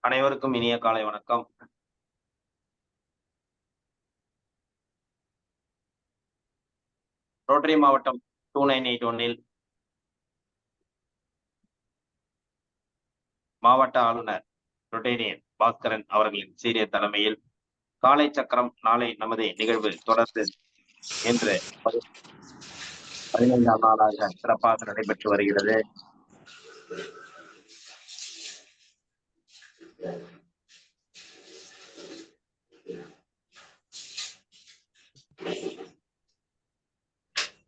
அனைவருக்கும் இனிய காலை வணக்கம். ரோட்டரி மாவட்டம் 2981 மாவட்ட ஆளுநர் ரொட்டேரியன் பாஸ்கரன் அவர்களின் சீரிய தலைமையில் காலை சக்கரம் நாளை நமது நிகழ்வு தொடர்ந்து இன்று 15ஆம் நாளாக சிறப்பாக நடைபெற்று வருகிறது.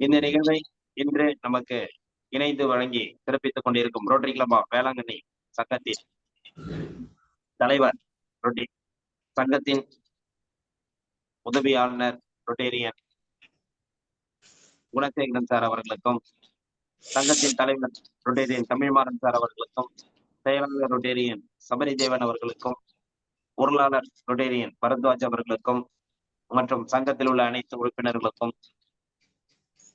இந்த நிகழ்வை இன்று நமக்கு இணைந்து வழங்கி சிறப்பித்துக் கொண்டிருக்கும் ரோட்டரி கிளப் ஆஃப் வேளாங்கண்ணி சங்கத்தின் தலைவர், சங்கத்தின் உதவி ஆளுநர் ரொட்டேரியன் குணசேகரன் சார் அவர்களுக்கும், சங்கத்தின் தலைவர் ரொட்டேரியன் தமிழ்மாறன் சார் அவர்களுக்கும், செயலாளர் ரொட்டேரியன் சபரிதேவன் அவர்களுக்கும், பொருளாளர் ரொட்டேரியன் பரத்வாஜ் அவர்களுக்கும் மற்றும் சங்கத்தில் உள்ள அனைத்து உறுப்பினர்களுக்கும்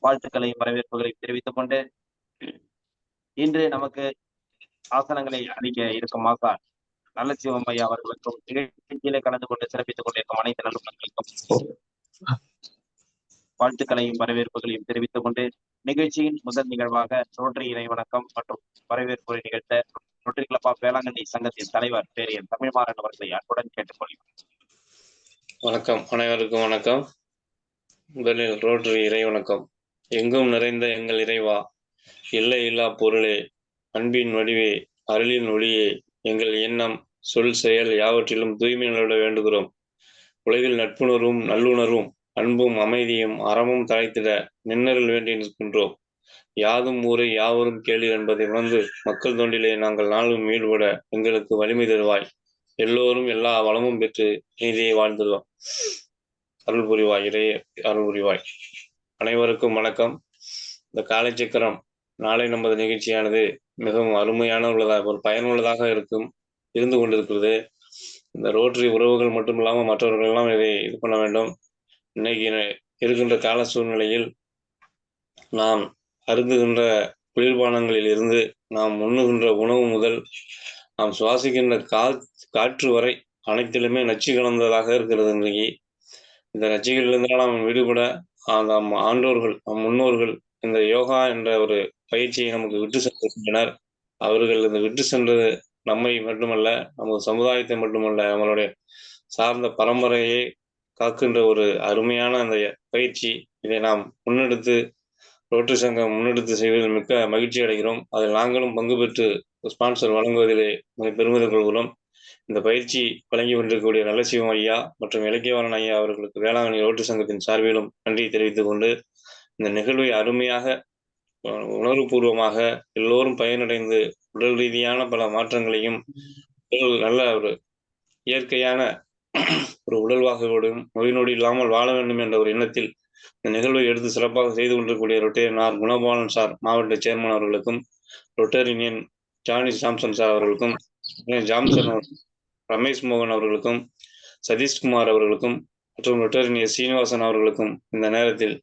வாழ்த்துக்களையும் வரவேற்புகளையும் தெரிவித்துக் கொண்டு, இன்று நமக்கு ஆசனங்களை அளிக்க இருக்கும் ஆசான் நல்லசிவம் ஐயா அவர்களுக்கும், நிகழ்ச்சியிலே கலந்து கொண்டு சிறப்பித்துக் கொண்டிருக்கும் அனைத்து நல்லுள்ளங்களுக்கும் வாழ்த்துக்களையும் வரவேற்புகளையும் தெரிவித்துக் கொண்டு, நிகழ்ச்சியின் முதல் நிகழ்வாக ரோட்டரி இறை வணக்கம் மற்றும் வரவேற்புரை நிகழ்த்த ரோட்டரி கிளப் ஆஃப் வேளாங்கண்ணி சங்கத்தின் தலைவர் பேரியன் தமிழ்மாறன் அவர்களை அன்புடன் கேட்டுக்கொள்கிறேன். வணக்கம், அனைவருக்கும் வணக்கம். முதலில் ரோட்டரி இறை வணக்கம். எங்கும் நிறைந்த எங்கள் இறைவா, எல்லை இல்லா பொருளே, அன்பின் வடிவே, அருளின் ஒளியே, எங்கள் எண்ணம் சொல் செயல் யாவற்றிலும் தூய்மை நிலவிட வேண்டுகிறோம். உலகில் நட்புணர்வும் நல்லுணர்வும் அன்பும் அமைதியும் அறமும் தழைத்திட நின்னருள் வேண்டி நிற்கின்றோம். யாதும் ஊரை யாவரும் கேளு என்பதை உணர்ந்து மக்கள் தொண்டிலே நாங்கள் நாளும் ஈடுபட எங்களுக்கு வலிமை தருவாய். எல்லோரும் எல்லா வளமும் பெற்று நீதியை வாழ்ந்துடுவோம். அருள் புரிவாய், இறையே அருள் புரிவாய். அனைவருக்கும் வணக்கம். இந்த காலை சக்கரம் நாளை நமது நிகழ்ச்சியானது மிகவும் அருமையான ஒரு பயனுள்ளதாக இருந்து கொண்டிருக்கிறது. இந்த ரோட்டரி உறவுகள் மட்டும் இல்லாமல் மற்றவர்கள் எல்லாம் இதை இது பண்ண வேண்டும். இன்னைக்கு இருக்கின்ற கால சூழ்நிலையில் நாம் அருந்துகின்ற குளிர்பானங்களில் இருந்து, நாம் உண்ணுகின்ற உணவு முதல், நாம் சுவாசிக்கின்ற காற்று வரை அனைத்திலுமே நச்சு கலந்ததாக இருக்கிறது. இன்றைக்கு இந்த நச்சுகளிலிருந்தால் நாம் விடுபட அந்த ஆண்டோர்கள், முன்னோர்கள் இந்த யோகா என்ற ஒரு பயிற்சியை நமக்கு விட்டு சென்றிருக்கின்றனர். அவர்கள் இந்த விட்டு சென்றது நம்மை மட்டுமல்ல, நமது சமுதாயத்தை மட்டுமல்ல, நம்மளுடைய சார்ந்த பரம்பரையை காக்கின்ற ஒரு அருமையான அந்த பயிற்சி. இதை நாம் முன்னெடுத்து ரோட்டரி சங்கம் முன்னெடுத்து செய்வதில் மிக்க மகிழ்ச்சி அடைகிறோம். அதில் நாங்களும் பங்கு பெற்று ஸ்பான்சர் வழங்குவதிலே மிக பெருமிதம் கொள்கிறோம். இந்த பயிற்சி வழங்கி கொண்டிருக்கக்கூடிய நல்லசிவம் ஐயா மற்றும் இலக்கியவாளன் ஐயா அவர்களுக்கு வேளாங்கண்ணி ரோட்டரி சங்கத்தின் சார்பிலும் நன்றி தெரிவித்துக் கொண்டு, இந்த நிகழ்வை அருமையாக உணர்வுபூர்வமாக எல்லோரும் பயனடைந்து உடல் ரீதியான பல மாற்றங்களையும், நல்ல ஒரு இயற்கையான ஒரு உடல்வாகவோடும் நோய் நொடி இல்லாமல் வாழ வேண்டும் என்ற ஒரு எண்ணத்தில் இந்த நிகழ்வை எடுத்து சிறப்பாக செய்து கொண்டிருக்கக்கூடிய ரொட்டேரியன் குணபாலன் சார் மாவட்ட சேர்மன் அவர்களுக்கும், ரொட்டேரியன் ஜானி சாம்சன் சார் அவர்களுக்கும், ஜாம்சன் ரமேஷ் மோகன் அவர்களுக்கும், சதீஷ்குமார் அவர்களுக்கும் மற்றும் ரொட்டேரியன் சீனிவாசன் அவர்களுக்கும் இந்த நேரத்தில்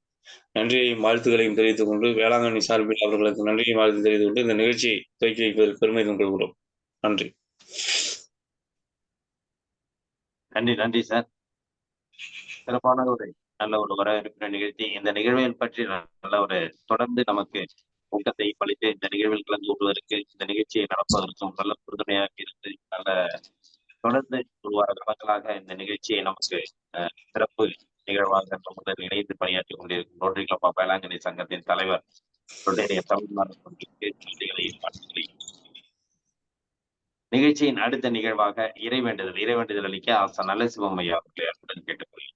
நன்றியையும் வாழ்த்துக்களையும் தெரிவித்துக் கொண்டு, வேளாங்கண்ணி சார்பில் அவர்களுக்கு நன்றியையும் வாழ்த்து தெரிவித்துக் கொண்டு இந்த நிகழ்ச்சியை துவக்கி வைப்பதில் பெருமிதம் கொள்கிறோம். நன்றி. நன்றி சார். சிறப்பான ஒரு நல்ல ஒரு வரவேற்பு நிகழ்ச்சி. இந்த நிகழ்வில் பற்றி நல்ல ஒரு தொடர்ந்து நமக்கு ஊக்கத்தை பழித்து இந்த நிகழ்வில் கலந்து கொள்வதற்கு, இந்த நிகழ்ச்சியை நடப்பதற்கும் நல்ல உறுதுணையாக இருந்து நல்ல தொடர்ந்து ஒரு வார காலங்களாக இந்த நிகழ்ச்சியை நமக்கு சிறப்பு நிகழ்வாக முதல் இணைந்து பணியாற்றிக் கொண்டிருக்கும் ரோட்டரி கிளப் ஆஃப் வேளாங்கண்ணி சங்கத்தின் தலைவர் ரொட்டேரியன் தமிழ்மாறன் நன்றிகளையும் வாழ்த்துக்களையும். நிகழ்ச்சியின் அடுத்த நிகழ்வாக இறைவேண்டுதல் அளிக்க ஆசான் நல்லசிவம் ஐயா அவர்களை அன்புடன் கேட்டுக்கொள்கிறேன்.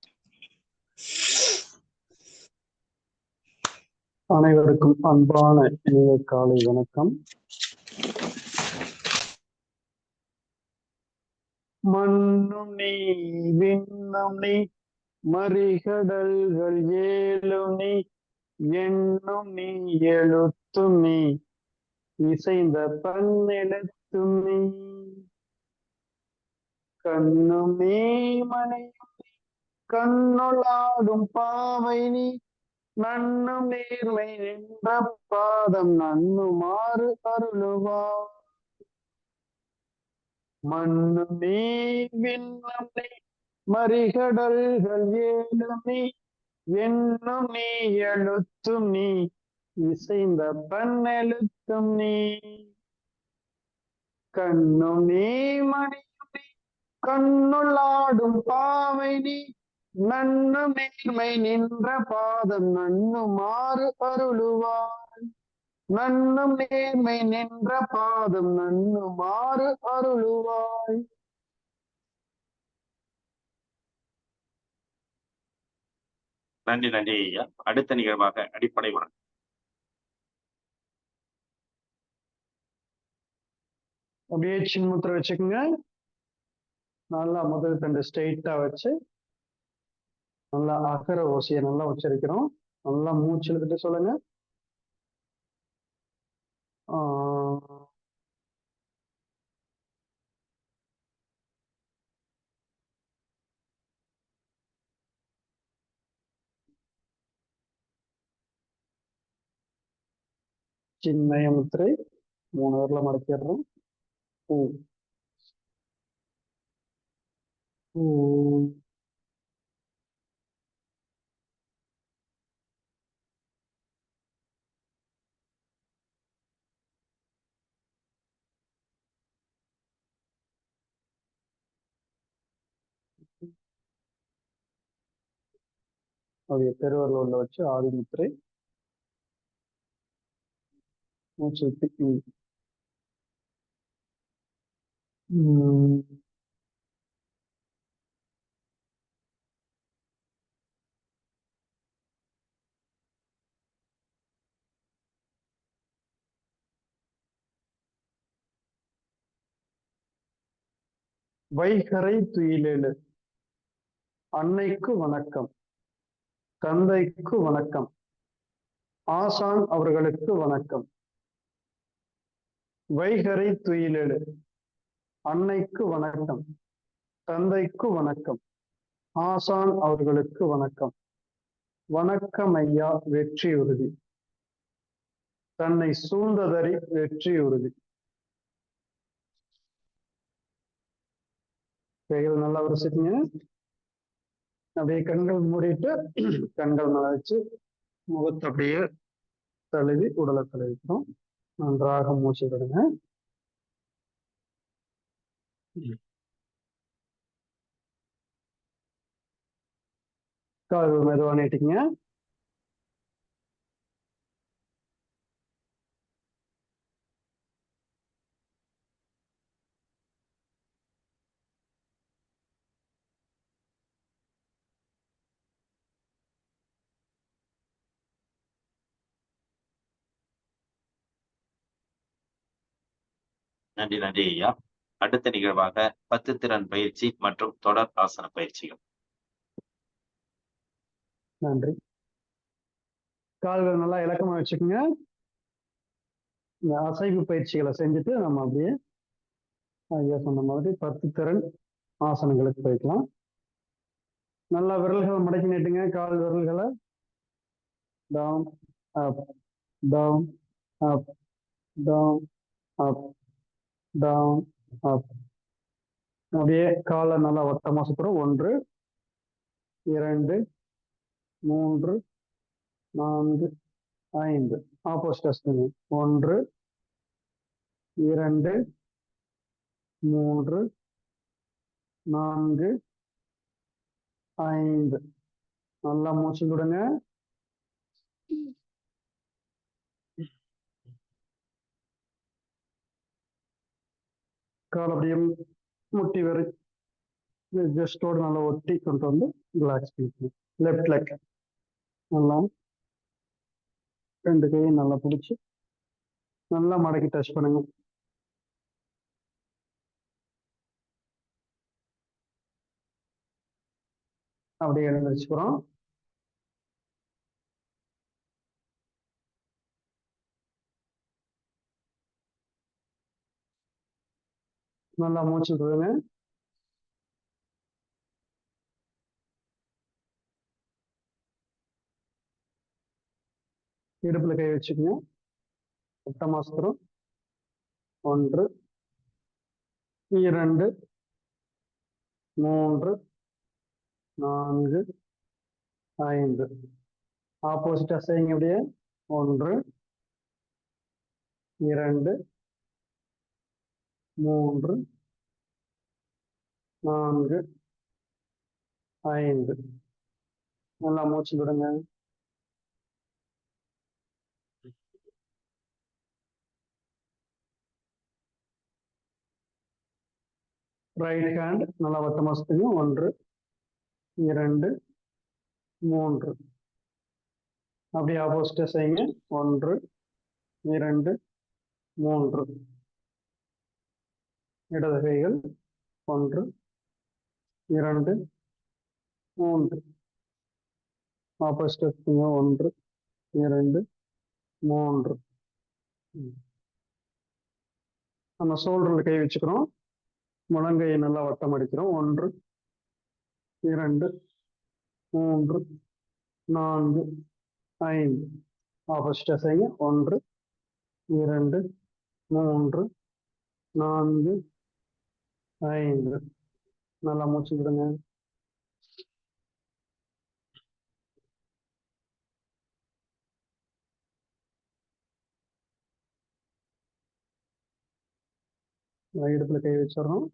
அனைவருக்கும் அன்பான இனிய காலை வணக்கம். மண்ணும் நீ விண்ணும் நீ மறிகடல்கள் ஏழும் நீ எண்ணும் நீ எழுத்தும் நீ இசைந்த பன்னெழுத்தும் நீ கண்ணும் நீ மணியும் நீ கண்ணுளாடும் பாவை நீ நன்னும் நேர்மை நின்ற பாதம் நன்னுமாறு அருளுவா. மண்ணு நீ விண்ணும் நீ மறிகடல்கள் ஏழும் நீ எண்ணும் நீ எழுத்தும் நீ இசைந்த பண்ணெழுத்தும் நீ கண்ணும் நீ மணியும் நீ கண்ணுள்ளாடும் பாவை நீ நன்னு நேர்மை நின்ற பாதம் நன்னுமாறு அருளுவாய் நன்னும் நேர்மை நின்ற பாதம் நன்னுமாறு அருளுவாய். நன்றி நன்றி ஐயா. அடுத்த நிகழ்வாக அடிப்படை வணக்கம். அப்படியே சின்முத்திரை வச்சுக்கோங்க. நல்லா முதல் தண்டு ஸ்ட்ரெயிட்டா வச்சு நல்லா அகர ஓசையை நல்லா உச்சரிக்கிறோம். நல்லா மூச்சு இழுத்துட்டு சொல்லுங்க. சின்மய முத்திரை 3 விரல மடக்கிடுறோம். அப்படியே பெருவரில் உள்ள வச்சு ஆதி முத்திரை மூச்சு விட்டு வைகரை துயிலேழு. அன்னைக்கு வணக்கம், தந்தைக்கு வணக்கம், ஆசான் அவர்களுக்கு வணக்கம். வைகரை துயிலேழு. அன்னைக்கு வணக்கம், தந்தைக்கு வணக்கம், ஆசான் அவர்களுக்கு வணக்கம். வணக்கம் ஐயா, வெற்றி உறுதி. தன்னை சூழ்ந்ததறி வெற்றி உறுதி. கைகள் நல்லா உரசிக்கங்க. அப்படியே கண்கள் மூடிட்டு கண்கள் மேல வச்சு முகத்தை அப்படியே தழுவி உடலை தழுவிக்கிறோம். நன்றாக மூச்சு விடுங்க. கால்கள் மெதுவா நீட்டிங்க. நன்றி நன்றி ஐயா. அடுத்த நிகழ்வாக 10 திறன் பயிற்சி மற்றும் தொடர் ஆசன பயிற்சிகள். நன்றி. கால்கள் நல்லா இலக்கமா வச்சுக்கோங்க. இந்த அசைவு பயிற்சிகளை செஞ்சுட்டு நம்ம அப்படியே ஐயா சொன்ன மாதிரி 10 திறன் ஆசனங்களுக்கு போய்க்கலாம். நல்லா விரல்களை மடக்கி நீட்டுங்க. கால் விரல்களை down up down up down up down up. அப்படியே காலை நல்லா வட்டமா சுத்துறோம். 1 2 3 4 5. ஆப்போசிட் 1 2 3 4 5. நல்லா மூச்சு விடுங்க. கால் அப்படியே முட்டி வரை ஜஸ்டோடு நல்லா ஒட்டி கொண்டு வந்து ரிலாக்ஸ் பண்ணிக்கணும். லெஃப்ட் லெக் நல்லா 2 கையும் நல்லா பிடிச்சி நல்லா மடக்கி டச் பண்ணுங்க. அப்படியே எழுந்திரிச்சுக்கிறோம். நல்லா மூச்சு விடுங்க. இடுப்புல கை வச்சுக்கோங்க. வட்டமா சுத்துறோம். 1 2 3 4 5. ஆப்போசிட்டா செய்யுங்க அப்படியே. 1 2 3 4 5. நல்லா மூச்சு விடுங்க. ரைட் ஹேண்ட் நல்லா வட்டமா சுத்துங்க. 1 2 3. அப்படியே ஆப்போசிட்டா செய்யுங்க. 1 2 3. இடது கைகள் 1 2 3. ஆப்போசிட்டா சுத்துங்க. 1 2 3. நம்ம ஷோல்டர்ல கை வச்சுக்கிறோம். முழங்கையை நல்லா வட்டம் அடிக்கிறோம். 1 2 3 4 5. ஆப்போசிட்டா செய்யுங்க. 1 2 3 4 5. நல்லா மூச்சு விடுங்க. இடுப்புல கை வச்சிடறோம்.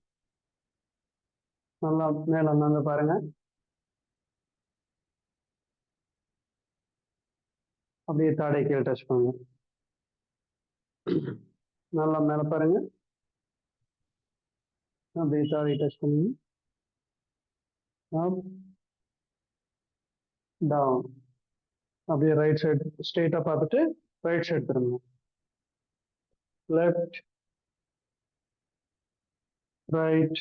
நல்லா மேல அந்தாங்க பாருங்க. அப்படியே தாடை கீழே டச் பண்ணுங்க. நல்லா மேல பாருங்க. அப்படியே தாடை டச் பண்ணுங்க. Up down. அப்படியே ரைட் சைடு ஸ்ட்ரெயிட்டா பார்த்துட்டு ரைட் சைடு திரும்பணும். Left right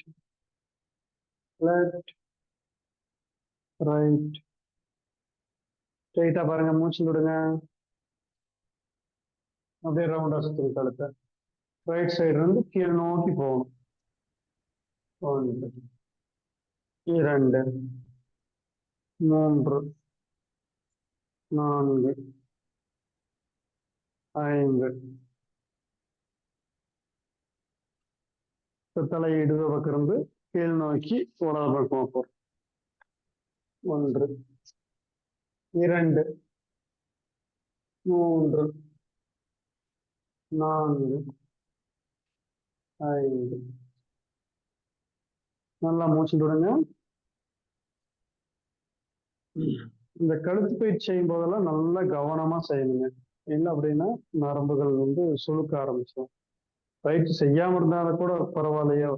left right. ஸ்ட்ரெயிட்டா பாருங்க. மூச்சு விடுங்க. அப்படியே ரவுண்டா சுத்துங்க கழுத்தை. ரைட் சைடு இருந்து கீழே நோக்கி போகணும். 1 2 3 4 5. தலை இடது பக்கம் இருந்து கீழ் நோக்கி வலது பக்கம் போறோம். 1 2 3 4 5. நல்லா மூச்சு விடுங்க. இந்த கழுத்து பயிற்சி செய்யும் போதெல்லாம் நல்லா கவனமா செய்யணுங்க. இல்லை அப்படின்னா நரம்புகள் சுழுக்க ஆரம்பிச்சிடும். பயிற்சி செய்யாம இருந்தாலும் கூட பரவாயில்லையோ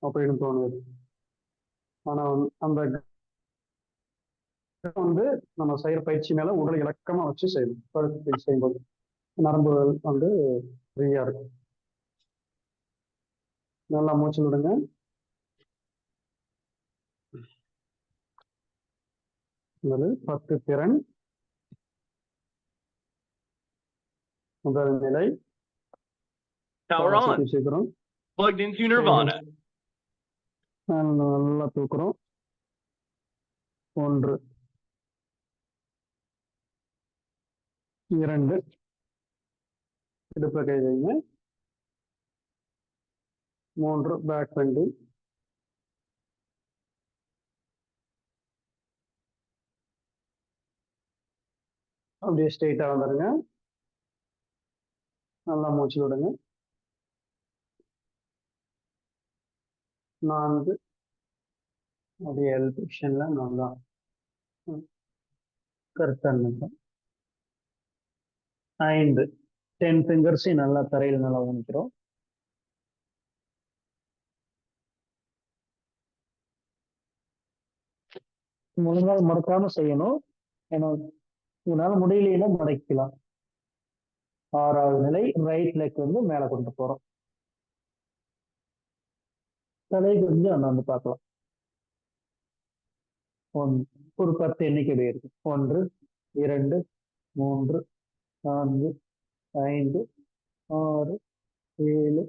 அப்படின்னு தோணுது. ஆனா அந்த நம்ம செய்யற பயிற்சி மேல உடல் இலக்கமா வச்சு செய்யணும். கழுத்து பயிற்சி செய்யும்போது நரம்புகள் ஃப்ரீயா இருக்கும். நல்லா மூச்சு விடுங்க. முதல் 10 திறன். முதல் நிலை. Power on. வச்சுக்கிறோம். Plugged into Nirvana. நல்லா தூக்குறோம். 1 2. இடுப்புல கை வைங்க. 3 பேக் பெண்டிங். அப்படியே ஸ்ட்ரெயிட்டா வந்துருங்க. நல்லா மூச்சு விடுங்க. 4 அப்படியே எல் பொசிஷன்ல நல்லா கரெக்டா நிற்கும். 5 10 ஃபிங்கர்ஸையும் நல்லா தரையில் நல்லா ஊனிக்கிறோம். முழுநாள் மறக்காம செய்யணும். ஏன்னா உங்களால முடியலைன்னா மடக்கலாம். 6வது நிலை. ரைட் லெக் மேல கொண்டு போறோம். தலை கொஞ்சம் அண்ணாந்து பார்க்கலாம். ஒரு 10 எண்ணிக்கை இருக்கு. 1 2 3 4 5 6 7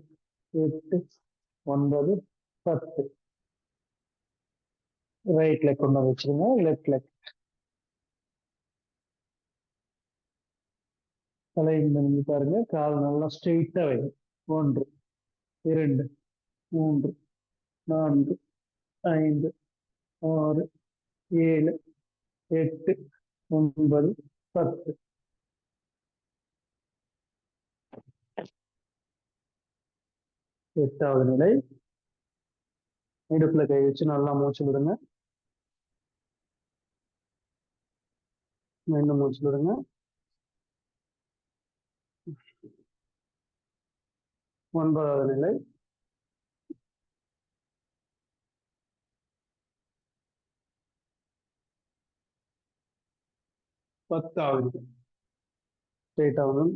8 9 10. ரைட் லெக் கொண்டு வச்சிருங்க. லெஃப்ட் லெக் தலை பாருங்க. கால் நல்லா ஸ்ட்ரெயிட்டா வைங்க. 1 2 3 4 5 6 7 8 9 10. எட்டாவது நிலை. இடுப்புல கை வச்சு நல்லா மூச்சு விடுங்க. மீண்டும் மூச்சு விடுங்க. 9வது நிலை. பத்தாவது ஸ்ட்ரெயிட் ஆகணும்.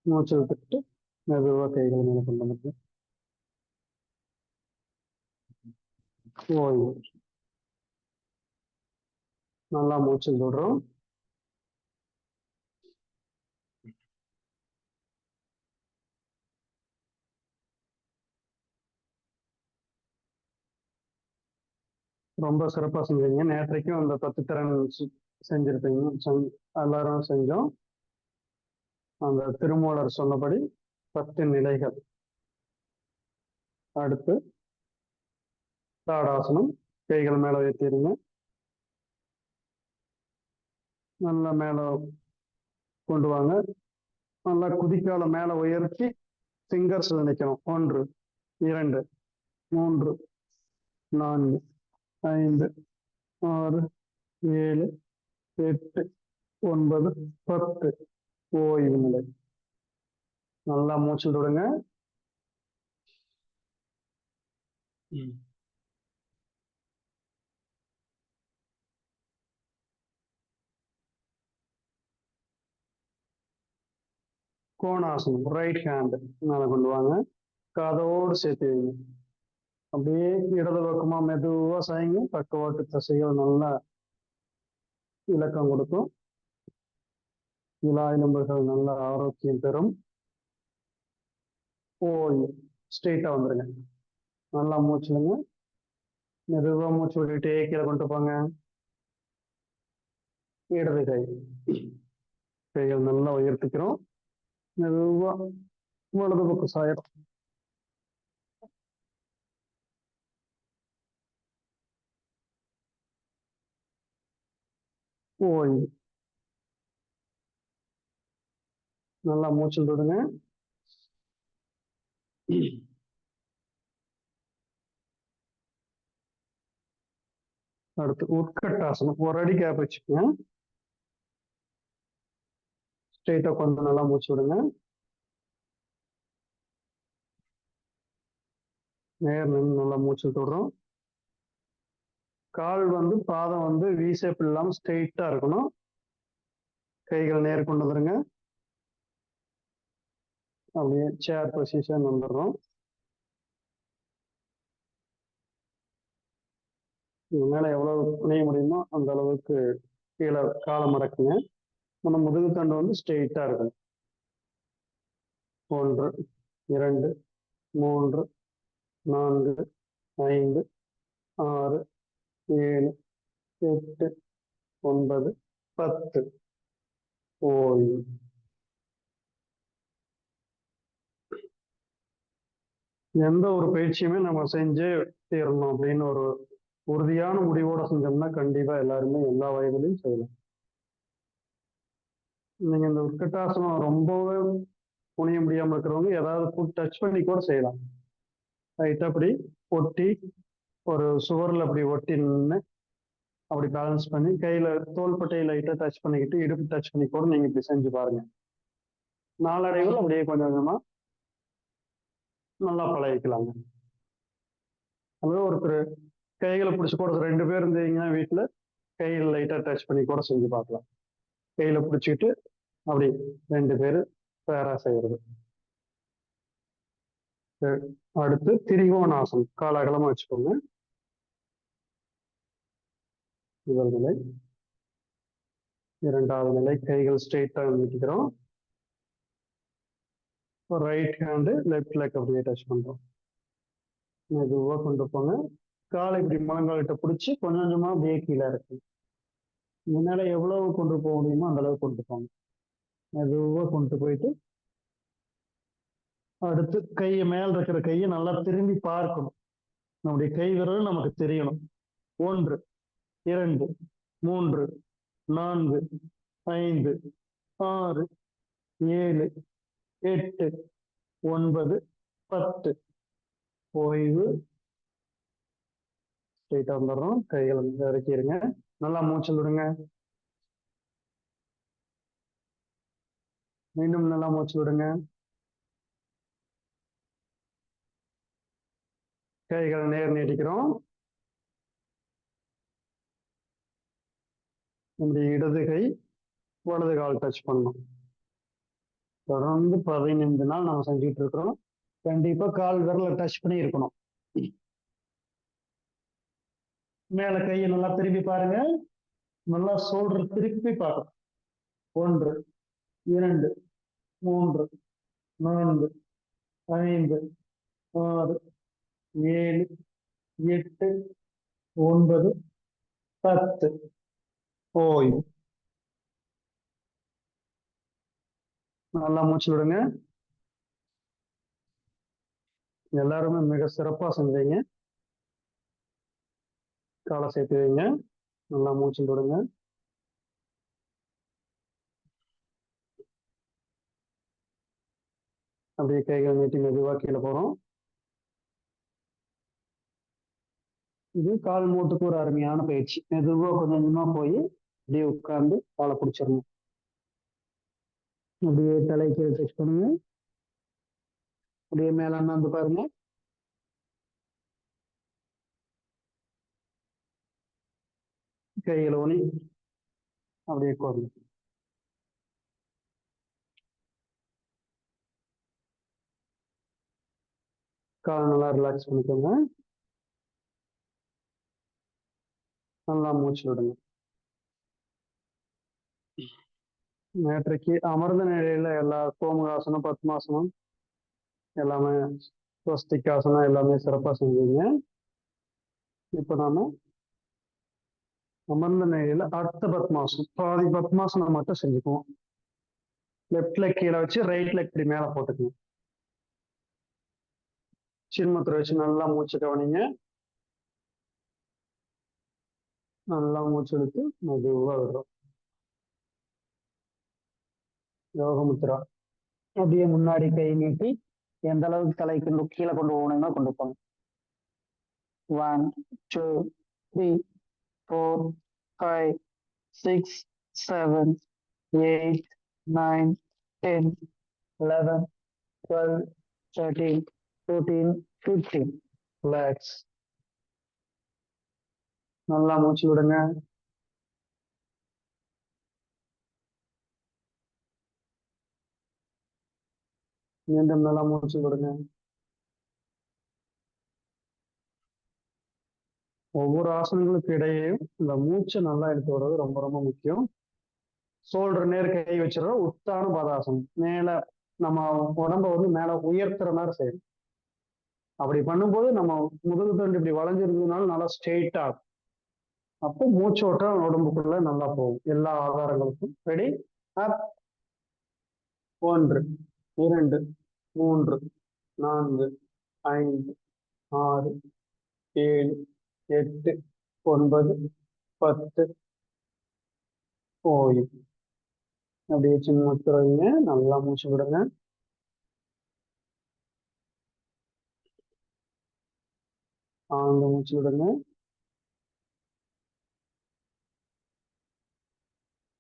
மூச்சு விட்டுட்டு மெதுவா கைகளை மேல கொண்டு வந்து ஓய்வு. நல்லா மூச்சு விடுறோம். ரொம்ப சிறப்பா செஞ்சீங்க. நேற்றைக்கும் அந்த 10 திறன் செஞ்சிருப்பீங்க. எல்லாரும் செஞ்சோம். அந்த திருமூலர் சொன்னபடி 10 நிலைகள். அடுத்து தாடாசனம். கைகள் மேல உயர்த்திடுங்க. நல்லா மேல கொண்டு வாங்க. நல்லா குதிக்கால மேல உயர்த்தி ஃபிங்கர்ஸ்ல நிக்கணும். 1 2 3 4 5 6 7 8 9 10. ஓய்வு நிலை. நல்லா மூச்சு விடுங்க. கோணாசனம். ரைட் ஹேண்ட் மேல கொண்டு வாங்க. காதோடு சேர்த்து வைங்க. அப்படியே இடது பக்கமா மெதுவா சாய்ங்க. பக்கவாட்டு தசைகள் நல்லா இலக்கம் கொடுக்கும். விழா எலும்புகள் நல்ல ஆரோக்கியம் பெறும். ஓய்வு. ஸ்ட்ரெயிட்டா வந்துருங்க. நல்லா மூச்சுடுங்க. மெதுவா மூச்சு விட்டுட்டே கீழே கொண்டு போங்க. இடது கை. கைகள் நல்லா உயர்த்திக்கிறோம். மெதுவா வலது பக்கம் சாயிடும். ஓய்வு. நல்லா மூச்சு விடுங்க. அடுத்து உட்கட்டாசனம். ஒரு அடி கேப் வச்சுக்கோங்க. ஸ்ட்ரெயிட்டா கொஞ்சம் நல்லா மூச்சு விடுங்க. நேர் நின்று நல்லா மூச்சு விட்டுறோம். கால் பாதம் வி ஷேப் இல்லாம ஸ்ட்ரெயிட்டா இருக்கணும். கைகள் நேர் கொண்டு வந்துருங்க. அப்படியே சேர் பொசிஷன் வந்துடுறோம். இது மேல எவ்வளவு புனைய முடியுமோ அந்த அளவுக்கு கீழே காலை மடக்குங்க. நம்ம முதுகுத்தண்டு ஸ்ட்ரெயிட்டா இருக்கணும். 1 2 3 4 5 6 7 8 9 10. ஓய்வு. எந்த ஒரு பயிற்சியுமே நம்ம செஞ்சே தீரணும் அப்படின்னு ஒரு உறுதியான முடிவோட செஞ்சோம்னா கண்டிப்பா எல்லாருமே எல்லா வயதிலையும் செய்யலாம். நீங்க இந்த உட்கட்டாசனம் ரொம்பவே புனிய முடியாம இருக்கிறவங்க ஏதாவது டச் பண்ணி கூட செய்யலாம். ரைட் அப்படி ஒட்டி ஒரு சுவர்ல அப்படி ஒட்டி நின்று அப்படி பேலன்ஸ் பண்ணி கையில தோள்பட்டையை லைட்டா டச் பண்ணிக்கிட்டு இடுப்பு டச் பண்ணி கூட நீங்க இப்படி செஞ்சு பாருங்க. நாளடைவில் அப்படியே கொஞ்சம் கொஞ்சமா நல்லா பழகிக்கலாங்க. அதாவது ஒருத்தர் கைகளை பிடிச்சி கூட 2 பேர் இருந்தீங்கன்னா வீட்டுல கையில லைட்டா டச் பண்ணி கூட செஞ்சு பார்க்கலாம். கையில பிடிச்சிக்கிட்டு அப்படி 2 பேர் பேரா செய்யறது. அடுத்து திரிகோணாசனம். கால அகலமா வச்சுக்கோங்க. முதல் நிலை. 2வது நிலை. கைகள் ஸ்ட்ரெயிட்டா நீட்டிக்கிறோம். ரைட் ஹேண்டு லெஃப்ட் லெக் அப்படியே டச் பண்றோம். மெதுவா கொண்டு போங்க. காலை இப்படி முழங்காலிட்ட பிடிச்சி கொஞ்சம் கொஞ்சமா அப்படியே கீழே இருக்கு. முன்னால எவ்வளவு கொண்டு போக முடியுமோ அந்த அளவுக்கு கொண்டு போங்க. மெதுவா கொண்டு போயிட்டு அடுத்து கையை மேல இருக்கிற கையை நல்லா திரும்பி பார்க்கணும். நம்முடைய கை விரல் நமக்கு தெரியணும். 1 2 3 4 5 6 7 8 9 10. ஓய்வு. ஸ்ட்ரைட்டா வந்துடுறோம். கைகளை இறக்கிடுங்க. நல்லா மூச்சு விடுங்க. மீண்டும் நல்லா மூச்சு விடுங்க. கைகளை நேர் நீட்டிக்கிறோம். நம்முடைய இடது கை வலது கால் டச் பண்ணணும். தொடர்ந்து 15 நாள் நம்ம செஞ்சுட்டு இருக்கிறோம். கண்டிப்பா கால் விரல டச் பண்ணி இருக்கணும். மேல கையை நல்லா திருப்பி பாருங்க. நல்லா ஷோல்டர் திருப்பி பார்க்கணும். 1 2 3 4 5 6 7 8 9 10. ஓய்வு. நல்லா மூச்சு விடுங்க. எல்லாருமே மிக சிறப்பா செஞ்சீங்க. காலை சேர்த்து வைங்க. நல்லா மூச்சு விடுங்க. அப்படியே கைகள் நீட்டி மெதுவா கீழே போறோம். இது கால் மூட்டுக்கு ஒரு அருமையான பயிற்சி. மெதுவா கொஞ்சம் கொஞ்சமா போய் அப்படியே உட்கார்ந்து காலை பிடிச்சிடணும். அப்படியே தலைக்கு டச் பண்ணுங்க. அப்படியே மேல அண்ணாந்து பாருங்க. கைகளை ஒனி அப்படியே கோரணும். கால் நல்லா ரிலாக்ஸ் பண்ணிக்கோங்க. நல்லா மூச்சு விடுங்க. நேற்றைக்கு அமர்ந்த நிலையில எல்லா கோமுகாசனம், பத்மாசனம் எல்லாமே, ஸ்வஸ்திகாசனம் எல்லாமே சிறப்பா செஞ்சீங்க. இப்ப நாம அமர்ந்த நிலையில அடுத்த பத்மாசனம், பாதி பத்மாசனம் மட்டும் செஞ்சுக்குவோம். லெஃப்ட் லெக் கீழே வச்சு ரைட் லெக் இப்படி மேல போட்டுக்கணும். சின்முத்திரை வச்சு நல்லா மூச்சு கவனிங்க. நல்லா மூச்சு எடுத்து மெதுவா விடுறோம். யோகமுத்ரா. அப்படியே முன்னாடி கை நீட்டி எந்த அளவுக்கு தலைக்கு கீழே கொண்டு போகணும்னா கொண்டு போங்க. 1 2 3 4 5 6 7 8 9 10 11 12 13 14 15. ரிலாக்ஸ். நல்லா மூச்சு விடுங்க. மீண்டும் நல்லா மூச்சு விடுங்க. ஒவ்வொரு ஆசனங்களுக்கு இடையேயும் இந்த மூச்சை நல்லா எடுத்து வர்றது ரொம்ப ரொம்ப முக்கியம். ஷோல்டர் நேர் கை வச்சிடறோம். உத்தான பாதாசனம். மேல நம்ம உடம்ப வந்து மேல உயர்த்துற மாதிரி செய்யணும். அப்படி பண்ணும்போது நம்ம முதுகு தண்டு இப்படி வளைஞ்சிருந்ததுனால நல்லா ஸ்ட்ரெயிட்டா ஆகும். அப்போ மூச்சோட்டம் உடம்புக்குள்ள நல்லா போகும் எல்லா ஆதாரங்களுக்கும். ரெடி? அப். 1 2 3 4 5 6 7 8 9 10. ஓய்வு. அப்படியே சின்ன மூச்சு வைங்க. நல்லா மூச்சு விடுங்க. ஆழ்ந்த மூச்சு விடுங்க.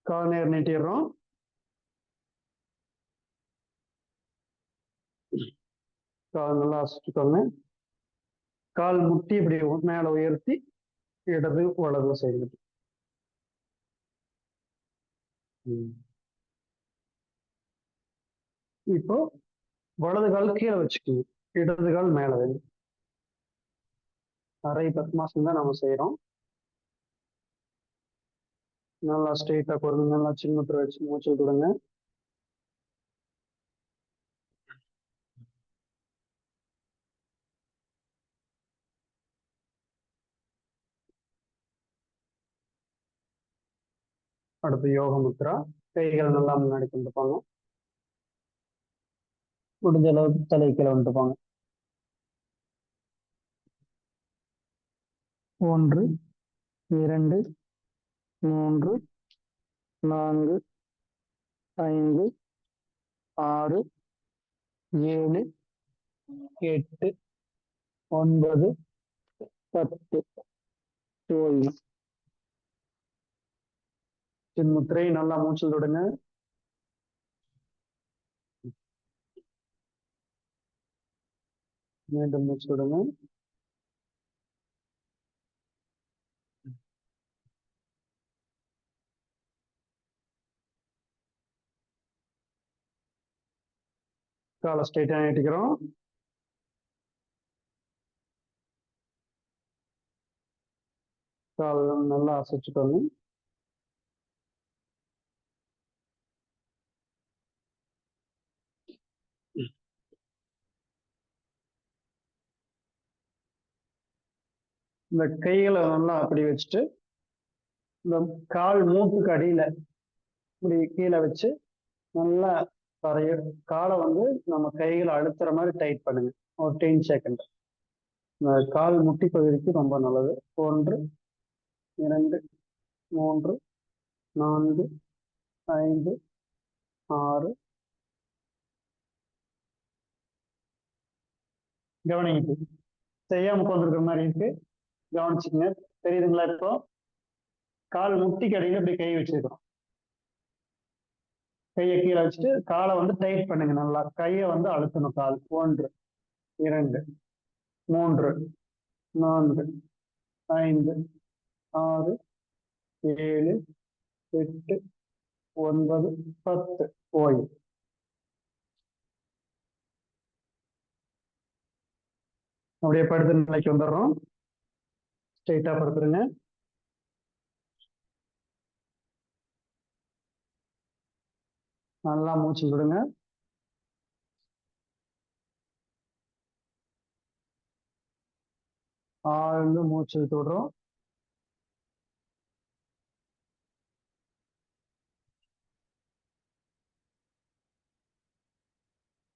கால் நேர் நீட்டிடுறோம். கால் நல்லா அசைச்சுக்கோங்க. கால் முட்டி இப்படி மேல உயர்த்தி இடது வலது செய்யுங்க. இப்போ வலது கால் கீழே வச்சுக்கோங்க. இடது கால் மேல வைங்க. அரை பத்மாசனம் தான் நம்ம செய்யறோம். நல்லா ஸ்ட்ரெயிட்டா போடுங்க. நல்லா சின்ன வச்சு மூச்சு விடுங்க. அடுத்து யோக முத்ரா. கைகளை நல்லா முன்னாடி கொண்டு போங்க. முடிஞ்ச அளவுக்கு தலை கீழே வந்துட்டு போங்க. 1 2 3 4 5 6 7 8 9 10. ஓய்வு. சின்முத்திரை. நல்லா மூச்சு விடுங்க. மீண்டும் மூச்சு விடுங்க. காலை ஸ்ட்ரைட்டா நீட்டிக்கிறோம். கால் நல்லா அசைச்சுக்கோங்க. இந்த கைகளை நல்லா அப்படி வச்சுட்டு இந்த கால் மூட்டுக்கு அடியில இப்படி கீழே வச்சு நல்லா தரைய காலை வந்து நம்ம கைகளை அழுத்துற மாதிரி டைட் பண்ணுங்க. ஒரு 10 செகண்ட். இந்த கால் முட்டி பகுதிக்கு ரொம்ப நல்லது. 1 2 3 4 5 6. கவனிங்க. செய்யாம உட்காந்துருக்கிற மாதிரி இருக்கு. கவனிச்சுக்கங்க. தெரியுதுங்களா? இப்போ கால் முட்டிக்கு அடியில இப்படி கை வச்சிருக்கிறோம். கையை கீழே வச்சுட்டு காலை வந்து டைட் பண்ணுங்க. நல்லா கையை வந்து அழுத்தணும். கால் 1 2 3 4 5 6 7 8 9 10. ஓய்வு. அப்படியே படுத்த நிலைக்கு வந்துடுறோம். ஸ்ட்ரைட்டா படுத்துருங்க. நல்லா மூச்சு விடுங்க. ஆழ்ந்து மூச்சு இழுத்து விடுறோம்.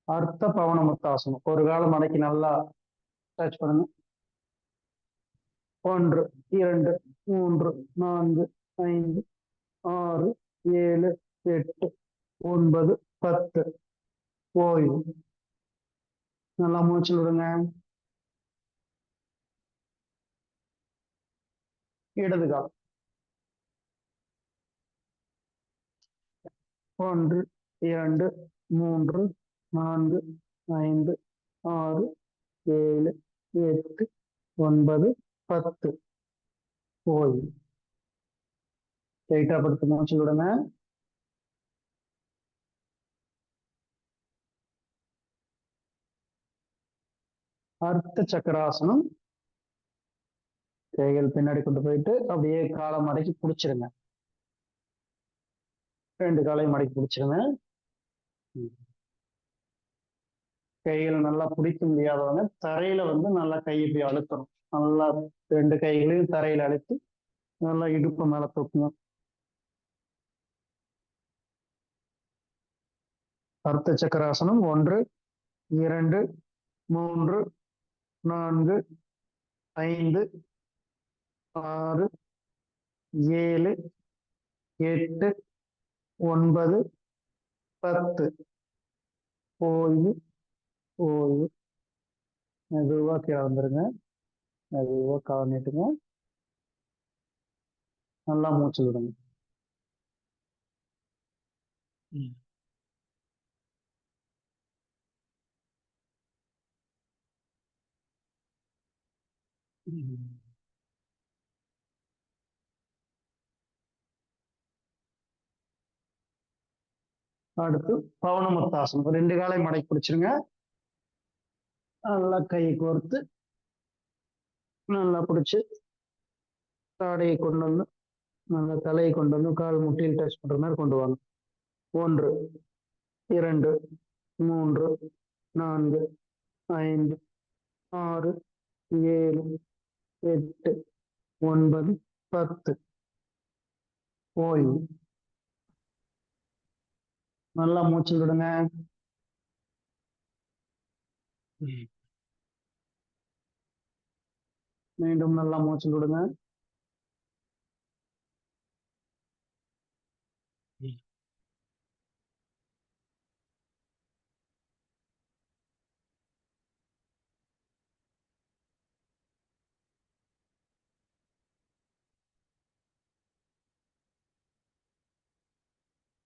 அர்த்த பவன முத்தாசனம். ஒரு கால மடக்கி நல்லா டச் பண்ணுங்க. 1 2 3 4 5 6 7 8 9 10. ஓய்வு. நல்லா மூச்சு விடுங்க. இடது காலம். 1 2 3 4 5 6 7 8 9 10. ஓய்வு. டைட்டா படுத்து மூச்சு விடுங்க. அர்த்த சக்கராசனம். கைகள் பின்னாடி கொண்டு போயிட்டு அப்படியே காலை மடக்கி பிடிச்சிருங்க. 2 காலையும் மடக்கி பிடிச்சிருங்க. கைகள் நல்லா பிடிக்க முடியாதவங்க தரையில வந்து நல்லா கை இப்படி அழுத்தணும். நல்லா 2 கைகளையும் தரையில அழுத்தி நல்லா இடுப்பு மேல தூக்கணும். அர்த்த சக்கராசனம். 1 2 3 4 5 6 7 8 9 10. ஓய்வு. ஓய்வு. மெதுவா கீழே வந்துருங்க. மெதுவா கால் நீட்டுங்க. நல்லா மூச்சு விடுங்க. அடுத்து பவனமுத்தாசனம். 2 காலையும் மடக்கி பிடிச்சிருங்க. நல்லா கை கோர்த்து நல்லா பிடிச்சு தாடையை கொண்டு வந்து நல்லா தலையை கொண்டு வந்து கால் முட்டியில் டச் பண்ற மாதிரி கொண்டு வாங்க. 1 2 3 4 5 6 7 8 9 10. ஓய்வு. நல்லா மூச்சு விடுங்க. மீண்டும் நல்லா மூச்சு விடுங்க.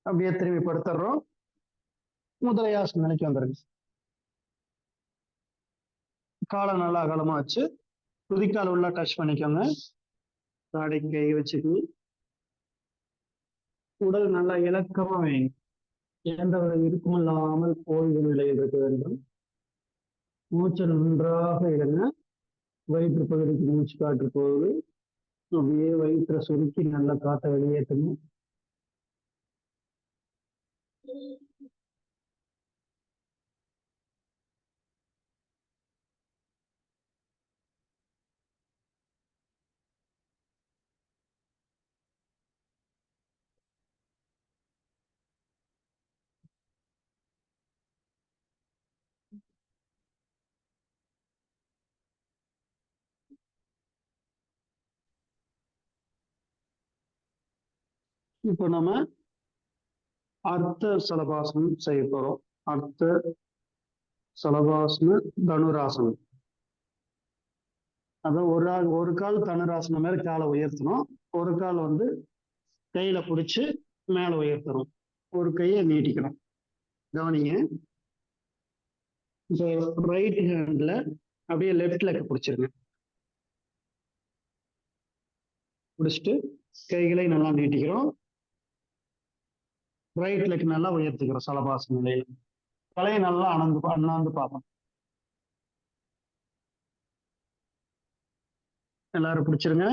அப்படியே திரும்பி படுத்துறோம். முதலையாசன நிலைக்கு வந்துருங்க. காலை நல்லா அகலமா வச்சு குதிக்கால் உள்ள டச் பண்ணிக்கோங்க. தாடைக்கு கை வச்சுக்கணும். உடல் நல்லா இலக்கமா வைங்க. எந்தவித இருக்கும் இல்லாமல் ஓய்வு நிலையில் இருக்க வேண்டும். மூச்சை நன்றாக இடுங்க. வயிற்று பகுதிக்கு மூச்சு காற்று போகுது. அப்படியே வயிற்றை சுருக்கி நல்லா காற்றை வெளியேற்றணும். இப்போ நம்ம அர்த்த சலபாசனம் செய்ய போறோம். அர்த்த சலபாசன தனுராசனம். அதான் ஒரு கால் தனுராசனம் மேல காலை உயர்த்தணும். ஒரு கால் கையில பிடிச்சு மேல உயர்த்தணும். ஒரு கையை நீட்டிக்கணும். கவனிங்க. இப்போ ரைட் ஹேண்ட்ல அப்படியே லெஃப்ட் லெக் பிடிச்சிருங்க. பிடிச்சிட்டு கைகளை நல்லா நீட்டிக்கிறோம். ரைட் லெக் நல்லா உயர்த்திக்கிறோம். சலபாசன நிலையில தலையை நல்லா அண்ணாந்து பார்ப்போம். எல்லாரும் பிடிச்சிருங்க.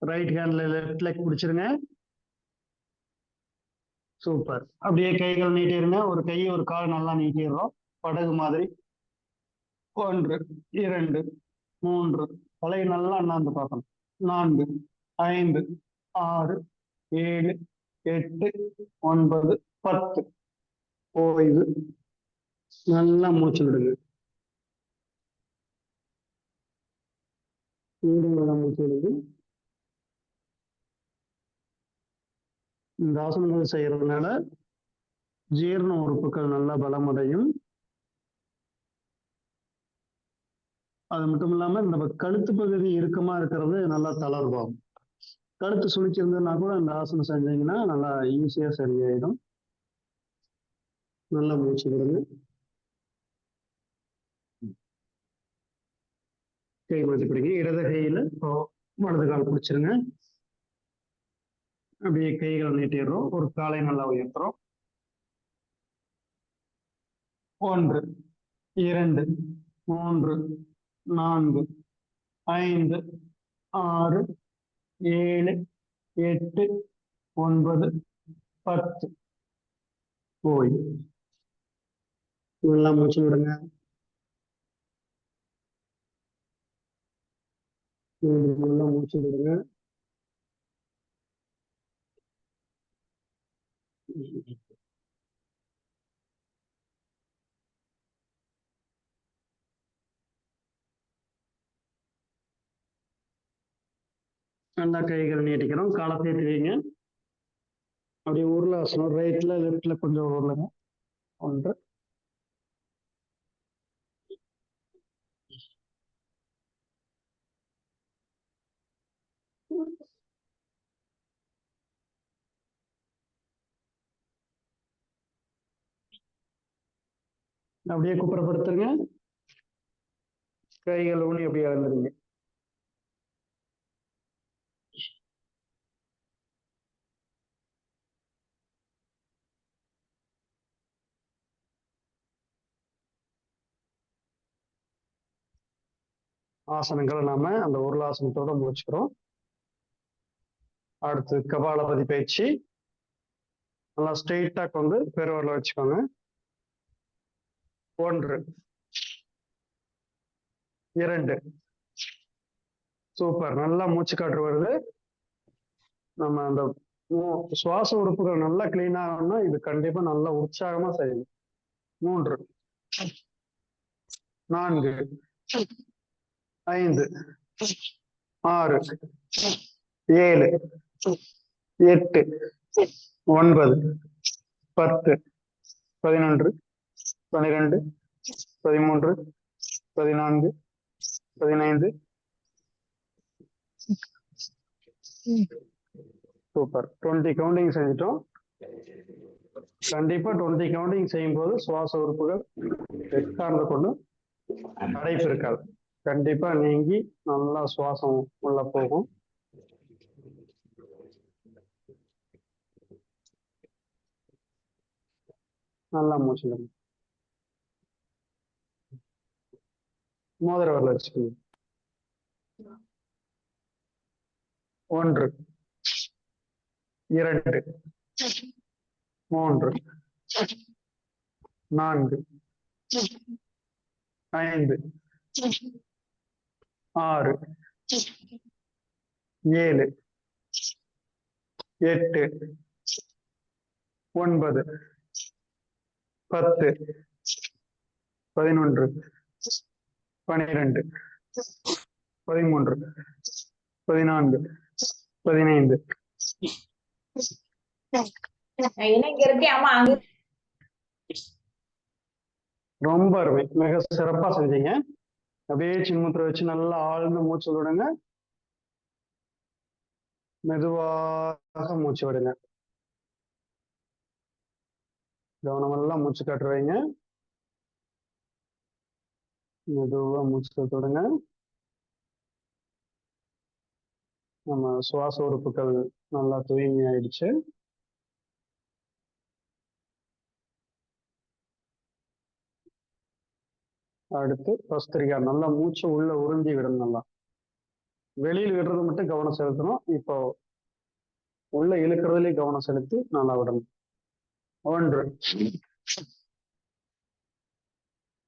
ரைட் ஹேண்ட்ல லெஃப்ட் லெக் பிடிச்சிருங்க. சூப்பர். அப்படியே கைகள் நீட்டிருங்க. ஒரு கை ஒரு கால் நல்லா நீட்டிடுறோம். படகு மாதிரி. 1 2 3 தலையை நல்லா அண்ணாந்து பார்க்கணும். 4 5 6 7 8 9 10. ஓய்வு. நல்லா மூச்சு விடுங்க. நல்லா மூச்சு விடுங்க. இந்த ஆசனங்கள் செய்யறதுனால ஜீரண உறுப்புகள் நல்லா பலமடையும். அது மட்டும் இல்லாம நம்ம கழுத்து பகுதி இறுக்கமா இருக்கிறது நல்லா தளர்வாகும். கழுத்து சுழிச்சிருந்ததுன்னா கூட இந்த ஆசனம் செஞ்சீங்கன்னா நல்லா ஈஸியா சரியாயிடும். நல்லா மூச்சு விடுங்க. கை மாற்றி பிடிங்க. இடது கையில வலது கால் பிடிச்சிருங்க. அப்படியே கைகளை நீட்டிடுறோம். ஒரு காலை நல்லா உயர்த்துறோம். 1 2 3 4 5 6 7 8 9 10. ஓய்வு. நல்லா மூச்சு விடுங்க. நல்லா மூச்சு விடுங்க. நல்லா கைகள் நீட்டிக்கிறோம். காலை சேர்த்து வைங்க. அப்படியே உருளாசனம். ரைட்ல லெஃப்ட்ல கொஞ்சம் உருளுங்க. 1 அப்படியே குப்புறப்படுத்துங்க. கைகள் ஊனி அப்படியே இறந்துருங்க. ஆசனங்களை நாம அந்த உருளாசனத்தோட முடிச்சுக்கிறோம். அடுத்து கபாலபதி பயிற்சி. நல்லா ஸ்ட்ரெயிட்டா பெருவரில் வச்சுக்கோங்க. 1 2. சூப்பர். நல்லா மூச்சு காற்று வருது. நம்ம அந்த சுவாச உறுப்புகள் நல்லா கிளீன் ஆகணும்னா இது கண்டிப்பா நல்லா உற்சாகமா செய்யணும். 3 4 5 6 7 8 9 10 11 12 13 14 15 சூப்பர். 20 கவுண்டிங் செஞ்சுட்டோம். கண்டிப்பா 20 கவுண்டிங் செய்யும் போது சுவாச உறுப்புகள் எக்காரணத்தை கொண்டு அடைப்பு இருக்காது. கண்டிப்பா நீங்கி நல்லா சுவாசம் உள்ள போகும். நல்லா மூச்சு விடுங்க. மோதிர வரல வச்சுக்கோங்க. 1 2 3 4 5 6 7 8 9 10 11 12 13 14 15 ரொம்ப அருமை. மிக சிறப்பா செஞ்சீங்க. அப்படியே சின்முத்திரை வச்சு நல்லா ஆழ்ந்து மூச்சு விடுங்க. மெதுவாக மூச்சு விடுங்க. கவனமெல்லாம் மூச்சு காட்டு வைங்க. மெதுவா மூச்சு காட்டு விடுங்க. நம்ம சுவாச உறுப்புகள் நல்லா தூய்மையாயிடுச்சு. அடுத்து பஸ்திரிகா. நல்லா மூச்சு உள்ள உறிஞ்சி விடணும். நல்லா வெளியில் விடுறது மட்டும் கவனம் செலுத்தணும். இப்போ உள்ள இழுக்கிறதுலயே கவனம் செலுத்தி நல்லா விடணும். 1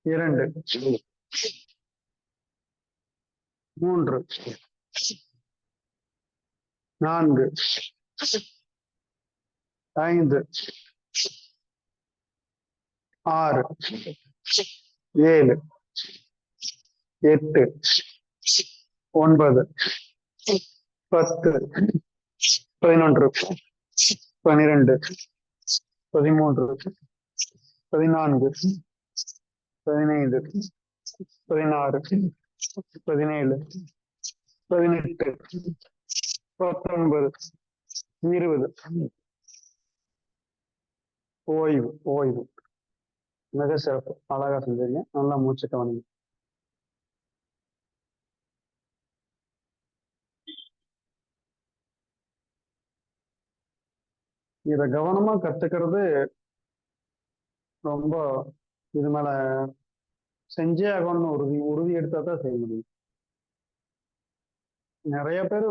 2 3 4 5 6 7 8 9 10 11 12 13 14 15 16 17 18 19 20. ஓய்வு ஓய்வு. மிக சிறப்பு. அழகா செஞ்சீங்க. நல்லா மூச்சு கவனிங்க. இத கவனமா கத்துக்கிறது ரொம்ப, இது மேல செஞ்சே ஆகணும்னு உறுதி எடுத்தா தான் செய்ய முடியும். நிறைய பேர்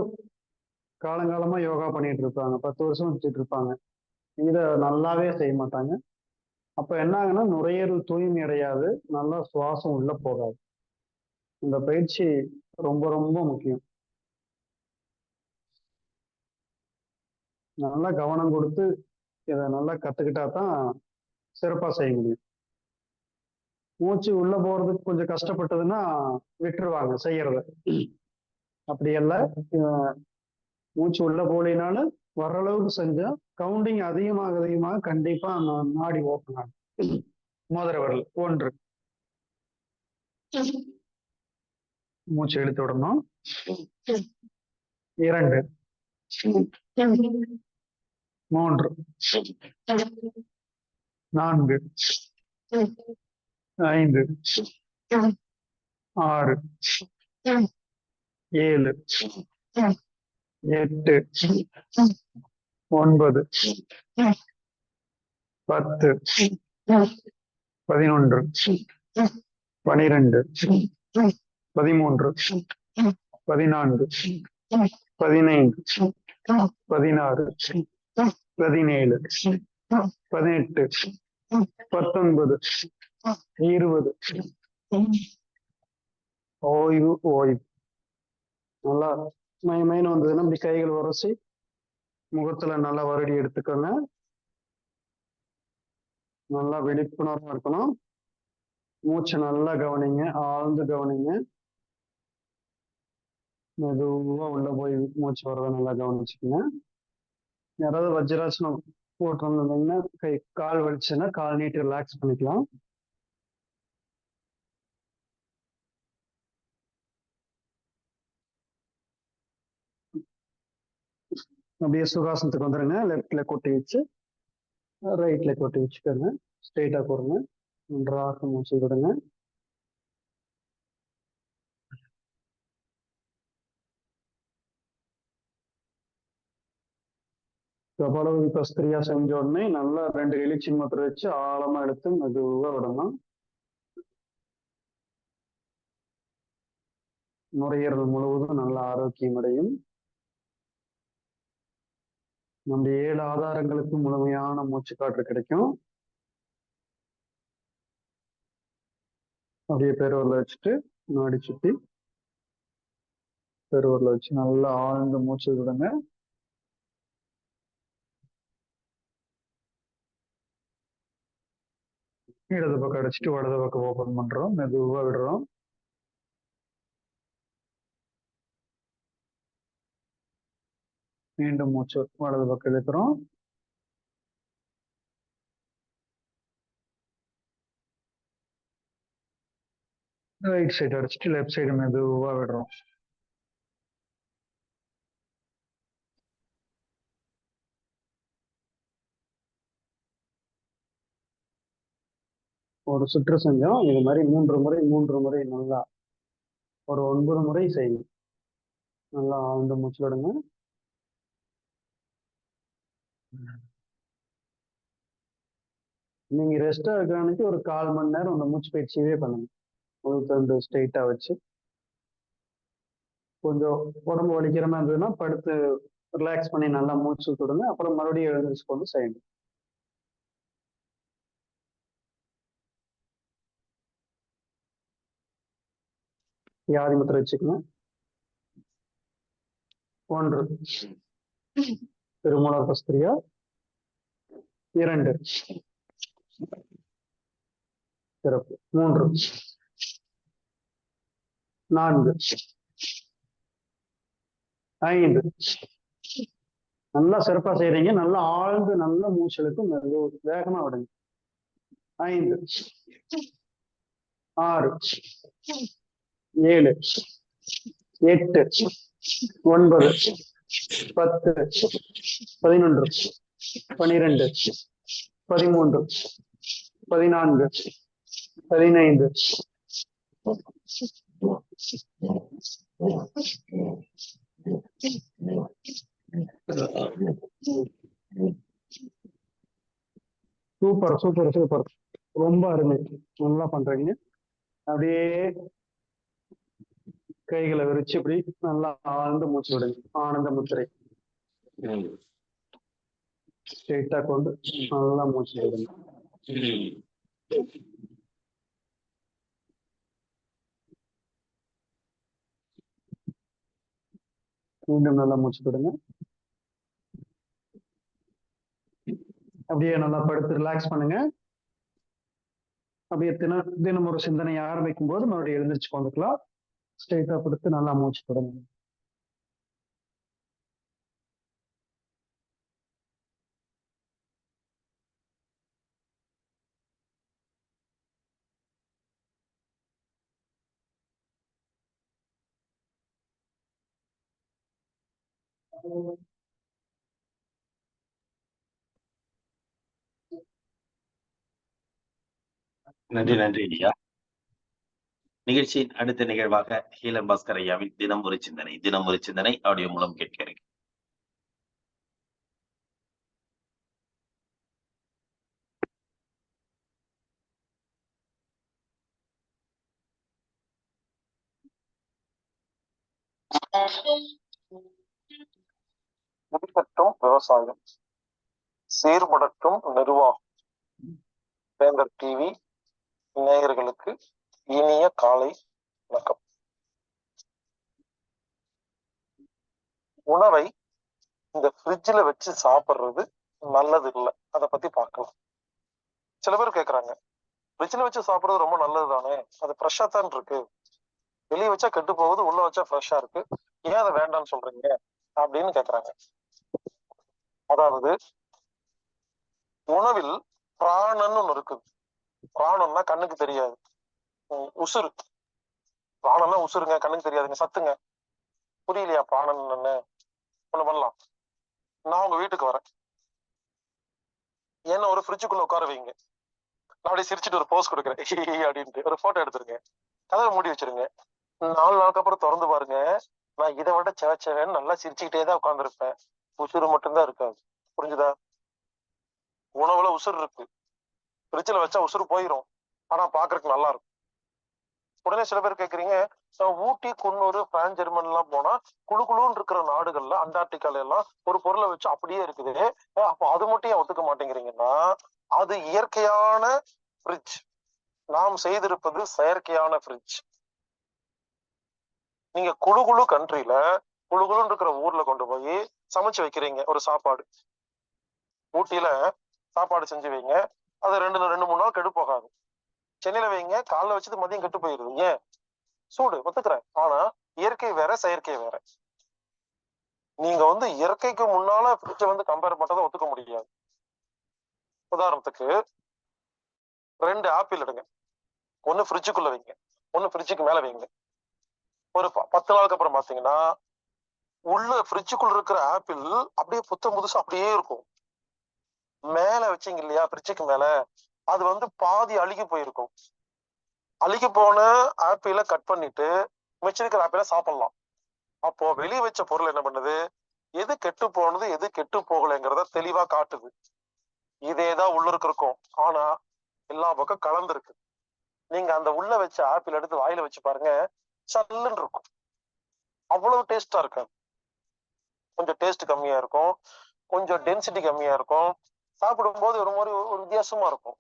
காலங்காலமா யோகா பண்ணிட்டு இருப்பாங்க, 10 வருஷம் வச்சுட்டு இருப்பாங்க, இத நல்லாவே செய்ய மாட்டாங்க. அப்ப என்ன ஆகுன்னா நுரையீரல் தூய்மை அடையாது, நல்லா சுவாசம் உள்ள போகாது. இந்த பயிற்சி ரொம்ப ரொம்ப முக்கியம். நல்லா கவனம் கொடுத்து இதை நல்லா கத்துக்கிட்டா தான் சிறப்பா செய்ய முடியும். மூச்சு உள்ள போறதுக்கு கொஞ்சம் கஷ்டப்பட்டதுன்னா விட்டுருவாங்க செய்யறத. அப்படி அல்ல, மூச்சு உள்ள போலினாலும் வர அளவுக்கு செஞ்சா கவுண்டிங் அதிகமாக கண்டிப்பா அந்த நாடி ஓப்பன் ஆகும். மோதிர விரல் 1 மூச்சு இழுத்து விடணும். 2 3 4 5 6 7 8 9 10 11 12 13 14 15 16 17 18 19 20. ஓய்வு ஓய்வு. நல்லா மைன் வந்ததுன்னா இப்படி கைகள் உரசி முகத்துல நல்லா வருடி எடுத்துக்கோங்க. நல்லா விழிப்புணர்வா இருக்கணும். மூச்சை நல்லா கவனிங்க, ஆழ்ந்து கவனிங்க. மெதுவா உள்ள போய் மூச்சு வர்றதை நல்லா கவனிச்சுக்கங்க. யாராவது வஜ்ராசனம் போட்டிருந்தீங்கன்னா கை கால் வலிச்சுன்னா கால் நீட்டி ரிலாக்ஸ் பண்ணிக்கலாம். அப்படியே சுகாசனத்துக்கு வந்துருங்க. லெஃப்ட்ல கொட்டி வச்சு ரைட்ல கொட்டி வச்சுக்கோங்க. ஸ்ட்ரெயிட்டா போடுங்க. நன்றாக மூச்சு விடுங்க. கபாலபதிஸ்திரியா செஞ்ச உடனே நல்லா 2 எலி சின்மத்தை வச்சு ஆழமா எடுத்து மெதுவா விடணும். நுரையீரல் முழுவதும் நல்ல ஆரோக்கியம் அடையும். நம்ம 7 ஆதாரங்களுக்கு முழுமையான மூச்சு காற்று கிடைக்கும். அப்படியே பெருவரில் வச்சுட்டு நாடி சுத்தி பெருவரில் வச்சு நல்லா ஆழ்ந்த மூச்சு விடுங்க. இடது பக்கம் அடைச்சிட்டு வலது பக்கம் ஓபன் பண்றோம். மெதுவா விடுறோம். மீண்டும் மூச்சு வலது பக்கம் இழுக்கிறோம். ரைட் சைடு அடிச்சுட்டு லெஃப்ட் சைடு மெதுவா விடுறோம். ஒரு சுற்று செஞ்சோம். இது மாதிரி 3 முறை நல்லா ஒரு 9 முறை செய்யணும். நல்லா ஆழ்ந்த மூச்சு விடுங்க. நீங்க ரெஸ்டா இருக்கிறானுக்கு ஒரு 1/4 மணி நேரம் அந்த மூச்சு பயிற்சியவே பண்ணுங்க. முழுத்தண்டு ஸ்ட்ரெயிட்டா வச்சு கொஞ்சம் உடம்பு வலிக்கிற மாதிரி இருந்ததுன்னா படுத்து ரிலாக்ஸ் பண்ணி நல்லா மூச்சு விடுங்க. அப்புறம் மறுபடியும் எழுந்திரிச்சு கொண்டு செய்யணும். யாதி முத்திரை வச்சுக்கணும். 1 திருமூலர் பஸ்திரியா. 2 சிறப்பு. 3 4 5 நல்லா சிறப்பா செய்றீங்க. நல்லா ஆழ்ந்து நல்ல மூச்சலுக்கு வேகமா விடுங்க. 5 6 7 8 9 10 11 12 13 14 15 சூப்பர் சூப்பர் சூப்பர். ரொம்ப அருமை. நல்லா பண்றீங்க. அப்படியே கைகளை விரிச்சு இப்படி நல்லா ஆழ்ந்து மூச்சு விடுங்க. ஆனந்த முத்திரை ஸ்ட்ரெயிட்டா கொண்டு நல்லா மூச்சு விடுங்க. மீண்டும் நல்லா மூச்சு விடுங்க. அப்படியே நல்லா படுத்து ரிலாக்ஸ் பண்ணுங்க. அப்படியே தினம் ஒரு சிந்தனை ஆரம்பிக்கும் போது மறுபடியும் எழுந்திரிச்சு கொண்டுக்கலாம். ஸ்ட்ரெயிட்டா படுத்து நல்லா மூச்சு விடுங்க. நன்றி ஐயா. நிகழ்ச்சியின் அடுத்த நிகழ்வாக ஹீலர் பாஸ்கர் ஐயாவின் தினம் ஒரு சிந்தனை ஆடியோ மூலம் கேட்கிறேன். முடிக்கட்டும் விவசாயம், சீர்படட்டும் நிர்வாகம். வேந்தர் டிவி நேயர்களுக்கு இனிய காலை வணக்கம். உணவை இந்த ஃப்ரிட்ஜில் வச்சு சாப்பிட்றது நல்லது இல்லை. அதை பத்தி பார்க்கலாம். சில பேர் கேட்குறாங்க, ஃப்ரிட்ஜ்ல வச்சு சாப்பிடுறது ரொம்ப நல்லது தானே, அது ஃப்ரெஷ்ஷா தான் இருக்கு. வெளியே வச்சா கெட்டு போகுது, உள்ள வச்சா ஃப்ரெஷ்ஷா இருக்கு, ஏன் அதை வேண்டாம்னு சொல்றீங்க அப்படின்னு கேக்குறாங்க. அதாவது உணவில் பிராணன்னு ஒண்ணு இருக்குது. பிராணம்னா கண்ணுக்கு தெரியாது, உசுறு. பிராணம்னா உசுருங்க, கண்ணுக்கு தெரியாதுங்க, சத்துங்க. புரியலையா பிராணன் என்னன்னு? ஒண்ணு பண்ணலாம், நான் உங்க வீட்டுக்கு வரேன், என்ன ஒரு ஃப்ரிட்ஜுக்குள்ள உட்கார வைங்க, நான் அப்படியே சிரிச்சுட்டு ஒரு போஸ் கொடுக்குறேன் அப்படின்ட்டு ஒரு போட்டோ எடுத்துருங்க, கதவை மூடி வச்சிருங்க. 4 நாளுக்கு அப்புறம் திறந்து பாருங்க, நான் இதை விட சேவச்சேன்னு நல்லா சிரிச்சுக்கிட்டே தான் உட்காந்துருப்பேன், உசுறு மட்டும்தான் இருக்காது. புரிஞ்சுதா? உணவுல உசுறு இருக்கு, ஃப்ரிட்ஜில் வச்சா உசுறு போயிடும், ஆனா பாக்குறதுக்கு நல்லா இருக்கும். உடனே சில பேர் கேக்குறீங்க, ஊட்டி, குன்னூர், பிரான்ஸ், ஜெர்மன் எல்லாம் போனா குழு குழுன்னு இருக்கிற நாடுகள்ல, அண்டார்டிகால எல்லாம் ஒரு பொருளை வச்சு அப்படியே இருக்குது, அப்போ அது மட்டும் ஏன் ஒத்துக்க மாட்டேங்கிறீங்கன்னா, அது இயற்கையான ஃப்ரிட்ஜ், நாம் செய்திருப்பது செயற்கையான ஃப்ரிட்ஜ். நீங்க குழு குழு கண்ட்ரில, குழு குழுன்னு இருக்கிற ஊர்ல கொண்டு போய் சமைச்சு வைக்கிறீங்க ஒரு சாப்பாடு. ஊட்டியில சாப்பாடு செஞ்சு வைங்க, அது 2-3 நாள் கெட்டு போகாது. சென்னையில வைங்க, காலைல வச்சது மதியம் கெட்டு போயிருது, ஏன்? சூடு, ஒத்துக்கிறேன். ஆனா இயற்கை வேற, செயற்கை வேற. நீங்க இயற்கைக்கு முன்னால ஃப்ரிட்ஜை கம்பேர் பண்றதை ஒத்துக்க முடியாது. உதாரணத்துக்கு 2 ஆப்பிள் எடுங்க, ஒண்ணு ஃப்ரிட்ஜுக்குள்ள வைங்க, ஒண்ணு ஃப்ரிட்ஜுக்கு மேல வைங்க. ஒரு 10 நாளுக்கு அப்புறம் பாத்தீங்கன்னா, உள்ள ஃப்ரிட்ஜுக்குள்ள இருக்கிற ஆப்பிள் அப்படியே புத்தம் புதுசா அப்படியே இருக்கும். மேல வச்சீங்க இல்லையா ஃப்ரிட்ஜுக்கு மேல, அது பாதி அழுகி போயிருக்கும். அழுகி போன ஆப்பிளை கட் பண்ணிட்டு மிச்சிருக்கிற ஆப்பிளை சாப்பிடலாம். அப்போ வெளியே வச்ச பொருள் என்ன பண்ணுது, எது கெட்டு போனது எது கெட்டு போகலைங்கிறத தெளிவா காட்டுது. இதேதான் உள்ளுக்கு இருக்கும், ஆனா எல்லா பக்கம் கலந்துருக்கு. நீங்க அந்த உள்ள வச்ச ஆப்பிள் எடுத்து வாயில வச்சு பாருங்க, சல்லுன்னு இருக்கும், அவ்வளவு டேஸ்டா இருக்காது. கொஞ்சம் டேஸ்ட் கம்மியா இருக்கும், கொஞ்சம் டென்சிட்டி கம்மியா இருக்கும், சாப்பிடும்போது ஒரு மாதிரி ஒரு வித்தியாசமா இருக்கும்.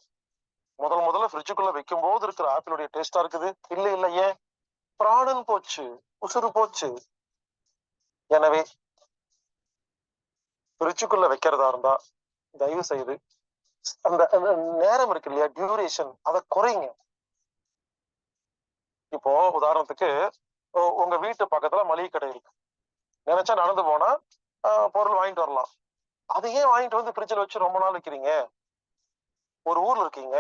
முதல்ல ஃப்ரிட்ஜுக்குள்ள வைக்கும் போது இருக்கிற ஆப்பிளுடைய டேஸ்டா இருக்குது, இல்ல ஏன்? பிராணன் போச்சு, உசுறு போச்சு. எனவே ஃப்ரிட்ஜுக்குள்ள வைக்கிறதா இருந்தா தயவு செய்து அந்த நேரம் இருக்கு இல்லையா, டியூரேஷன், அதை குறைங்க. இப்போ உதாரணத்துக்கு உங்க வீட்டு பக்கத்துல மளிகை கடை இருக்கு, நினைச்சா நடந்து போனா பொருள் வாங்கிட்டு வரலாம். அதை ஏன் வாங்கிட்டு ஃப்ரிட்ஜில் வச்சு ரொம்ப நாள் வைக்கிறீங்க? ஒரு ஊர்ல இருக்கீங்க,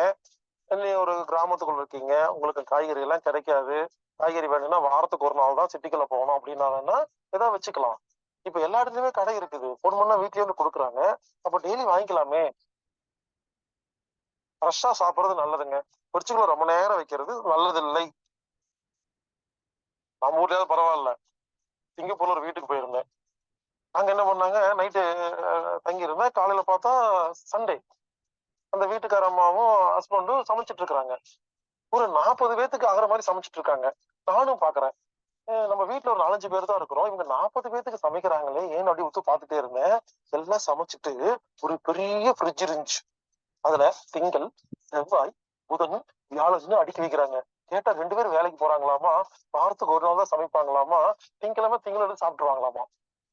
ஒரு கிராமத்துக்குள்ள இருக்கீங்க, உங்களுக்கு காய்கறி எல்லாம் கிடைக்காது, காய்கறி வேணும்னா வாரத்துக்கு ஒரு நாள் தான் சிட்டிக்குள்ள போகணும் அப்படின்னா ஏதாவது வச்சுக்கலாம். இப்ப எல்லா இடத்துலயுமே கடை இருக்குது, ஃபோன் பண்ணா வீட்லயே கொடுக்குறாங்க, அப்ப டெய்லி வாங்கிக்கலாமே. ஃப்ரெஷ்ஷா சாப்பிடுறது நல்லதுங்க, ஃப்ரிட்ஜுக்குள்ள ரொம்ப நேரம் வைக்கிறது நல்லது இல்லை. நம்ம ஊர்லயாவது பரவாயில்ல, சிங்கப்பூர்ல ஒரு வீட்டுக்கு போயிருந்தேன், அங்க என்ன பண்ணாங்க, நைட்டு தங்கி இருந்தேன், காலையில பார்த்தா சண்டே, அந்த வீட்டுக்கார அம்மாவும் ஹஸ்பண்டும் சமைச்சிட்டு இருக்கிறாங்க, ஒரு 40 பேத்துக்கு ஆகிற மாதிரி சமைச்சிட்டு இருக்காங்க. நானும் பாக்குறேன், நம்ம வீட்டுல ஒரு 4-5 பேர் தான் இருக்கிறோம், இவங்க 40 பேத்துக்கு சமைக்கிறாங்களே ஏன்னு அப்படி ஒத்து பார்த்துட்டே இருந்தேன். எல்லாம் சமைச்சிட்டு ஒரு பெரிய ஃப்ரிட்ஜ் இருந்துச்சு, அதுல திங்கள், செவ்வாய், புதன், வியாழன்னு அடுக்கி வைக்கிறாங்க. கேட்டா 2 பேரும் வேலைக்கு போறாங்களாமா, வாரத்துக்கு ஒரு நாள் தான் சமைப்பாங்களாமா, திங்கிழமை எடுத்து சாப்பிடுவாங்களாமா,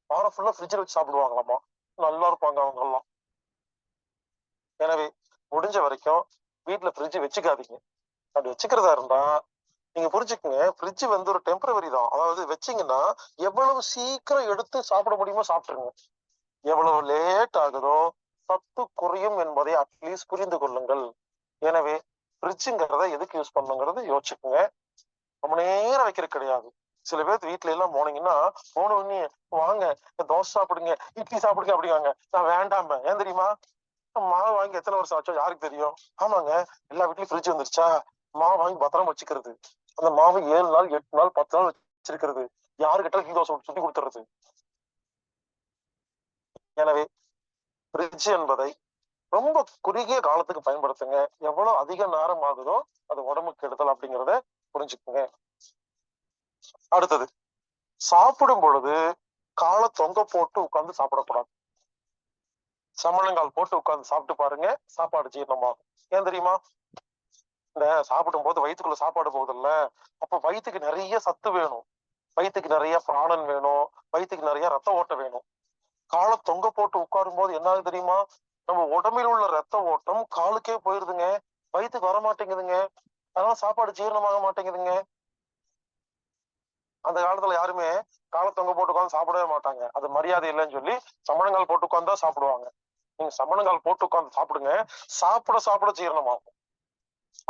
வாரம் ஃபுல்லா ஃப்ரிட்ஜில் வச்சு சாப்பிடுவாங்களாமா, நல்லா இருப்பாங்க அவங்க எல்லாம். எனவே முடிஞ்ச வரைக்கும் வீட்டுல ஃப்ரிட்ஜ் வச்சுக்காதீங்க. அப்படி வச்சுக்கிறதா இருந்தா நீங்க புரிஞ்சுக்கங்க, ஃப்ரிட்ஜ் ஒரு டெம்பரவரி தான். அதாவது வச்சீங்கன்னா எவ்வளவு சீக்கிரம் எடுத்து சாப்பிட முடியுமோ சாப்பிட்டுருங்க, எவ்வளவு லேட் ஆகுதோ சத்து குறையும் என்பதை அட்லீஸ்ட் புரிந்து கொள்ளுங்கள். எனவே ஃப்ரிட்ஜுங்கிறத எதுக்கு யூஸ் பண்ணுங்கிறது யோசிச்சுக்குங்க. ரொம்ப நேரம் வைக்கிறது கிடையாது. சில பேர் வீட்டுல எல்லாம் போனீங்கன்னா போனோடனே வாங்க தோசை சாப்பிடுங்க, இட்லி சாப்பிடுங்க அப்படிங்காங்க. நான் வேண்டாம, ஏன் தெரியுமா? மாவு வாங்கி எத்தனை வருஷம் ஆச்சோ யாருக்கு தெரியும்? ஆமாங்க, எல்லா வீட்லயும் ஃப்ரிட்ஜ் வந்துருச்சா, மாவு வாங்கி பத்திரமா வச்சுக்கிறது, அந்த மாவு 7 நாள் 8 நாள் 10 நாள் வச்சிருக்கிறது, யாருக்கிட்ட இட்லி தோசை சுத்தி கொடுத்துறது. எனவே ஃப்ரிட்ஜ் என்பதை ரொம்ப குறுகிய காலத்துக்கு பயன்படுத்துங்க, எவ்வளவு அதிக நேரம் ஆகுதோ அது உடம்புக்கு கெடுதல் அப்படிங்கிறத புரிஞ்சுக்குங்க. அடுத்தது, சாப்பிடும் பொழுது காலை தொங்க போட்டு உட்கார்ந்து சாப்பிடக்கூடாது. சமணங்கால் போட்டு உட்கார்ந்து சாப்பிட்டு பாருங்க, சாப்பாடு ஜீரணமாகும். ஏன் தெரியுமா? இந்த சாப்பிடும் போது வயிற்றுக்குள்ள சாப்பாடு போகுதுல்ல, அப்ப வயிற்றுக்கு நிறைய சத்து வேணும், வயிற்றுக்கு நிறைய பிராணன் வேணும், வயிற்றுக்கு நிறைய ரத்த ஓட்டம் வேணும். காலை தொங்க போட்டு உட்காரும் போது என்ன ஆகுது தெரியுமா? நம்ம உடம்பில் உள்ள ரத்த ஓட்டம் காலுக்கே போயிருதுங்க. வயிற்றுக்கு வர மாட்டேங்குதுங்க. அதனால சாப்பாடு ஜீரணமாக மாட்டேங்குதுங்க. அந்த காலத்துல யாருமே காலை தொங்க போட்டு உட்காந்து சாப்பிடவே மாட்டாங்க. அது மரியாதை இல்லைன்னு சொல்லி சமணங்கால் போட்டு உட்காந்து தான் சாப்பிடுவாங்க. நீங்க சமணங்கால் போட்டு உட்காந்து சாப்பிடுங்க, சாப்பிட சாப்பிட ஜீரணமாகும்.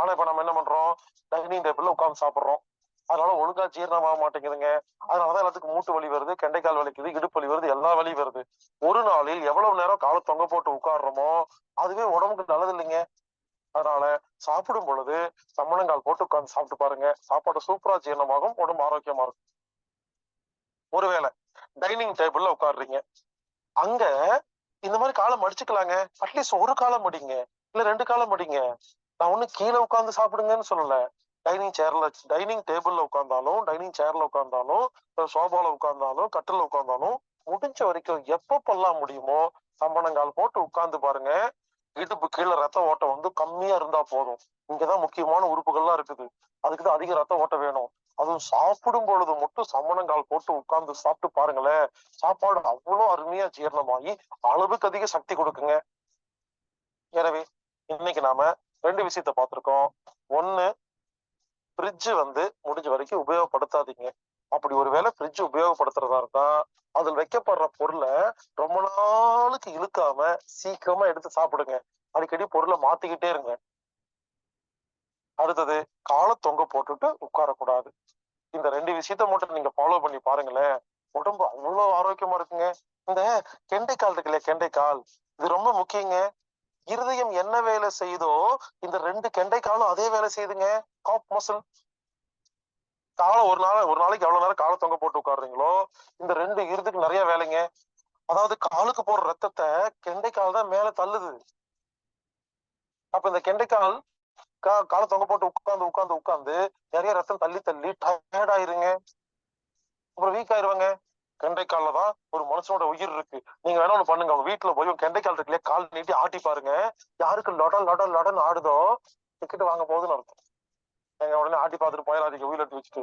ஆனா இப்ப நம்ம என்ன பண்றோம், டைனிங் டேபிள்ல உட்காந்து சாப்பிடுறோம். அதனால ஒழுங்கா ஜீரணமாக மாட்டேங்குதுங்க. அதனாலதான் எல்லாத்துக்கும் மூட்டு வலி வருது, கெண்டைக்கால் வலிக்குது, இடுப்பு வலி வருது, எல்லா வலியும் வருது. ஒரு நாளில் எவ்வளவு நேரம் காலை தொங்க போட்டு உட்காடுறோமோ அதுவே உடம்புக்கு நல்லது இல்லைங்க. அதனால சாப்பிடும் பொழுது சம்மணங்கால் போட்டு உட்கார்ந்து சாப்பிட்டு பாருங்க, சாப்பாடு சூப்பரா ஜீரணமாகும், உடம்பு ஆரோக்கியமா இருக்கும். ஒருவேளை டைனிங் டேபிள்ல உட்காடுறீங்க, அங்க இந்த மாதிரி காலம் மடிச்சுக்கலாங்க. அட்லீஸ்ட் ஒரு காலம் மடிங்க, இல்ல 2 காலம் மடிங்க. நான் ஒண்ணு கீழே உட்கார்ந்து சாப்பிடுங்கன்னு சொல்லல. டைனிங் டேபிள்ல உட்கார்ந்தாலும், டைனிங் சேர்ல உட்கார்ந்தாலும், சோபால உட்கார்ந்தாலும், கட்டில உட்கார்ந்தாலும் முடிஞ்ச வரைக்கும் எப்பப்பெல்லாம் முடியுமோ சம்மணங்கால் போட்டு உட்கார்ந்து பாருங்க. இடுப்பு கீழே ரத்த ஓட்டம் வந்து கம்மியா இருந்தா போதும். இங்கதான் முக்கியமான உறுப்புகள்லாம் இருக்குது, அதுக்குதான் அதிக ரத்த ஓட்டம் வேணும். அதுவும் சாப்பிடும் பொழுது மட்டும் சம்மணங்கால் போட்டு உட்கார்ந்து சாப்பிட்டு பாருங்களேன், சாப்பாடு அவ்வளவு அருமையா ஜீரணமாகி அளவுக்கு அதிக சக்தி கொடுக்குங்க. எனவே இன்னைக்கு நாம 2 விஷயத்த பார்த்திருக்கோம். ஒண்ணு, ஃப்ரிட்ஜ் வந்து முடிஞ்ச வரைக்கும் உபயோகப்படுத்தாதீங்க. அப்படி ஒருவேளை ஃப்ரிட்ஜ் உபயோகப்படுத்துறதா இருந்தா அதில் வைக்கப்படுற பொருளை ரொம்ப நாளுக்கு இழுக்காம சீக்கிரமா எடுத்து சாப்பிடுங்க. அடிக்கடி பொருளை மாத்திக்கிட்டே இருங்க. அடுத்தது, காலை தொங்க போட்டுட்டு உட்காரக்கூடாது. இந்த 2 விஷயத்த மட்டும் நீங்க ஃபாலோ பண்ணி பாருங்களேன், உடம்பு அவ்வளவு ஆரோக்கியமா இருக்குங்க. இந்த கெண்டைக்கால் இருக்குல்ல, கெண்டைக்கால், இது ரொம்ப முக்கியங்க. இருதயம் என்ன வேலை செய்யுதோ இந்த 2 கெண்டைக்காலும் அதே வேலை செய்யுதுங்க. காப் மசில். காலை ஒரு நாளைக்கு எவ்வளவு நேரம் காலை தொங்க போட்டு உட்காடுறீங்களோ இந்த 2 இருதுக்கு நிறைய வேலைங்க. அதாவது காலுக்கு போற ரத்தத்தை கெண்டைக்கால் தான் மேல தள்ளுது. அப்ப இந்த கெண்டைக்கால் காலை தொங்க போட்டு உட்கார்ந்து உட்கார்ந்து உட்கார்ந்து நிறைய ரத்தம் தள்ளி தள்ளி டயர்ட் ஆயிருங்க, அப்புறம் வீக் ஆயிருவாங்க. கெண்டைக்கால்ல தான் ஒரு மனுஷனோட உயிர் இருக்கு. நீங்க வேணா ஒண்ணு பண்ணுங்க, உங்க வீட்டுல போய் கெண்டைக்கால் இருக்குல்லையா, கால் நீட்டி ஆட்டி பாருங்க. யாருக்கு லொட லொட லொடன்னு ஆடுதோ டிக்கெட் வாங்க போகுதுன்னு அர்த்தம். நீங்க உடனே ஆட்டி பார்த்துட்டு போயிடாதீங்க வீல எடுத்து வச்சுட்டு.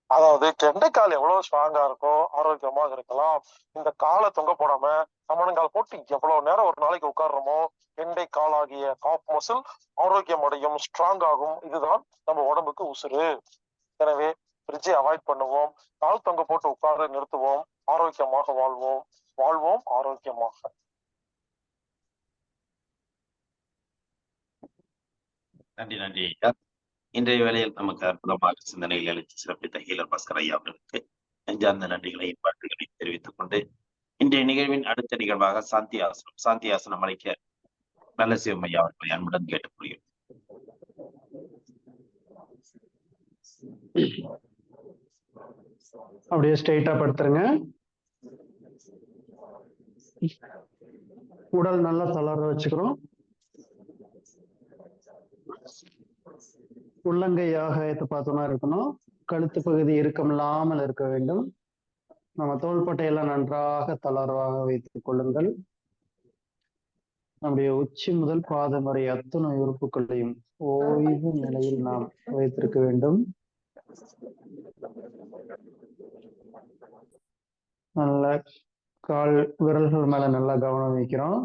அதாவது கெண்டைக்கால் எவ்வளவு ஸ்ட்ராங்கா இருக்கோ ஆரோக்கியமாக இருக்கலாம். இந்த காலை தொங்க போடாம சமணங்கால் போட்டு எவ்வளவு நேரம் ஒரு நாளைக்கு உட்காடுறோமோ கெண்டைக்கால் ஆகிய காப் மசில் ஆரோக்கியம் அடையும், ஸ்ட்ராங் ஆகும். இதுதான் நம்ம உடம்புக்கு உசுறு. எனவே ஃப்ரிட்ஜை அவாய்ட் பண்ணுவோம், கால் தொங்க போட்டு உட்கார நிறுத்துவோம், ஆரோக்கியமாக வாழ்வோம். வாழ்வோம் ஆரோக்கியமாக. நன்றி நன்றி ஐயா. இன்றைய வேளையில் நமக்கு அற்புதமாக சிந்தனைகள் அளித்து சிறப்பித்த ஹீலர் பாஸ்கர் ஐயா அவர்களுக்கு நெஞ்சார்ந்த நன்றிகளையும் பாட்டுகளையும் தெரிவித்துக் கொண்டு இன்றைய நிகழ்வின் அடுத்த நிகழ்வாக சாந்தி ஆசனம் அளிக்க நல்ல சிவம் ஐயா அவர்களை அன்புடன் கேட்டுக்கொள்கிறோம். அப்படியே ஸ்ட்ரெயிட்டா படுத்துருங்க. உடல் நல்லா தளர வச்சுக்கிறோம். உள்ளங்கை ஆகாயத்தை பார்த்தோம்னா இருக்கணும். கழுத்து பகுதி இறுக்கம் இல்லாமல் இருக்க வேண்டும். நம்ம தோள்பட்டையெல்லாம் நன்றாக தளர்வாக வைத்துக் கொள்ளுங்கள். நம்முடைய உச்சி முதல் பாதம் வரை அத்தனை உறுப்புகளையும் ஓய்வு நிலையில் நாம் வைத்திருக்க வேண்டும். நல்ல கால் விரல்கள் மேல நல்லா கவனம் வைக்கிறோம்.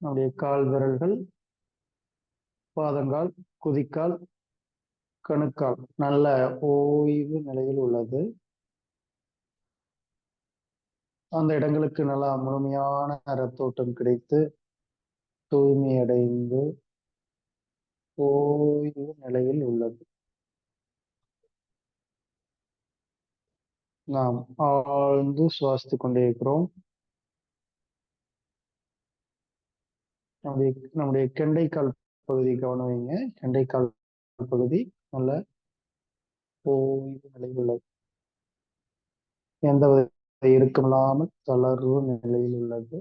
நம்முடைய கால் விரல்கள், பாதங்கால், குதிக்கால், கணுக்கால் நல்ல ஓய்வு நிலையில் உள்ளது. அந்த இடங்களுக்கு நல்லா முழுமையான ரத்தோட்டம் கிடைத்து தூய்மை அடைந்து ஓய்வு நிலையில் உள்ளது. நாம் ஆழ்ந்து சுவாசித்துக் கொண்டே இருக்கிறோம். நம்முடைய கெண்டைக்கால் பகுதி கவனம் வைங்க. கெண்டைக்கால் பகுதி நல்ல ஓய்வு நிலையில் உள்ளது. எந்த இறுக்கம் இல்லாமல் தளர்வு நிலையில் உள்ளது.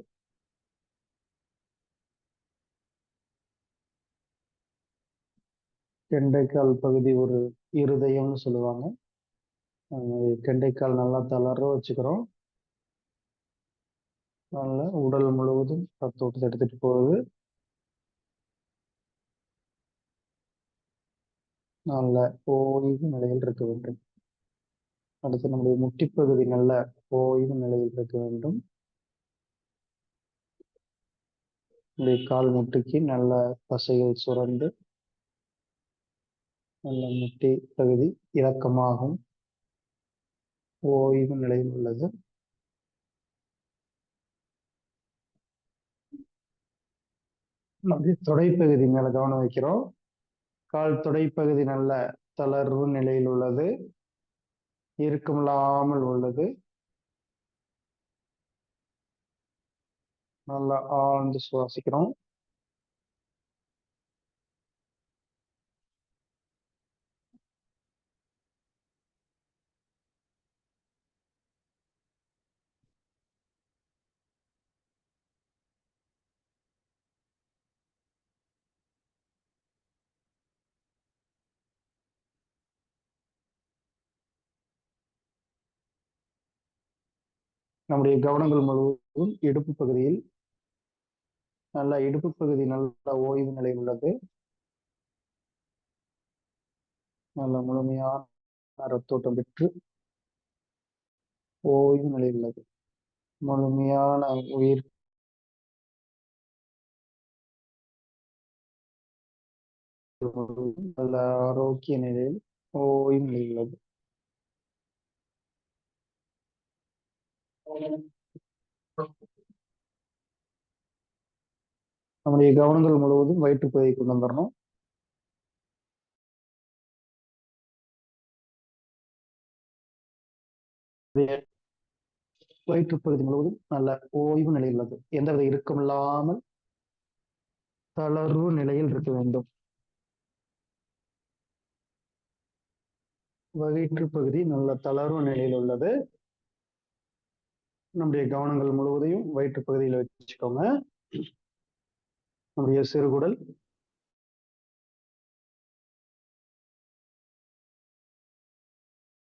கெண்டைக்கால் பகுதி ஒரு இருதயம்னு சொல்லுவாங்க. கெண்டைக்கால் நல்லா தளர்வ வச்சுக்கிறோம். நல்ல உடல் முழுவதும் ரத்தோட்டத்தை எடுத்துட்டு போகுது. நல்ல ஓய்வு நிலையில் இருக்க வேண்டும். அடுத்து நம்முடைய முட்டிப்பகுதி நல்ல ஓய்வு நிலையில் இருக்க வேண்டும். இப்படி கால் முட்டுக்கு நல்ல தசைகள் சுரந்து நல்ல முட்டி பகுதி இறக்கமாகும் ஓய்வு நிலையில் உள்ளது. அப்படியே தொடைப்பகுதி மேல கவனம் வைக்கிறோம். கால் தொடைப்பகுதி நல்ல தளர்வு நிலையில் உள்ளது, இறுக்கமில்லாமல் உள்ளது. நல்லா ஆழ்ந்து சுவாசிக்கிறோம். நம்முடைய கவனங்கள் முழுவதும் இடுப்பு பகுதியில் நல்ல இடுப்பு பகுதி நல்ல ஓய்வு நிலையில் உள்ளது. நல்ல முழுமையான ரத்தோட்டம் பெற்று ஓய்வு நிலையில் உள்ளது. முழுமையான உயிர் நல்ல ஆரோக்கிய நிலையில் ஓய்வு நிலையில் உள்ளது. நம்முடைய கவனங்கள் முழுவதும் வயிற்றுப்பகுதியை கொண்டு வந்துடணும். வயிற்றுப்பகுதி முழுவதும் நல்ல ஓய்வு நிலையில் உள்ளது. எந்தவித இறுக்கம் இல்லாமல் தளர்வு நிலையில் இருக்க வேண்டும். வயிற்றுப்பகுதி நல்ல தளர்வு நிலையில் உள்ளது. நம்முடைய கவனங்கள் முழுவதையும் வயிற்று பகுதியில் வச்சுக்கோங்க. நம்முடைய சிறுகுடல்,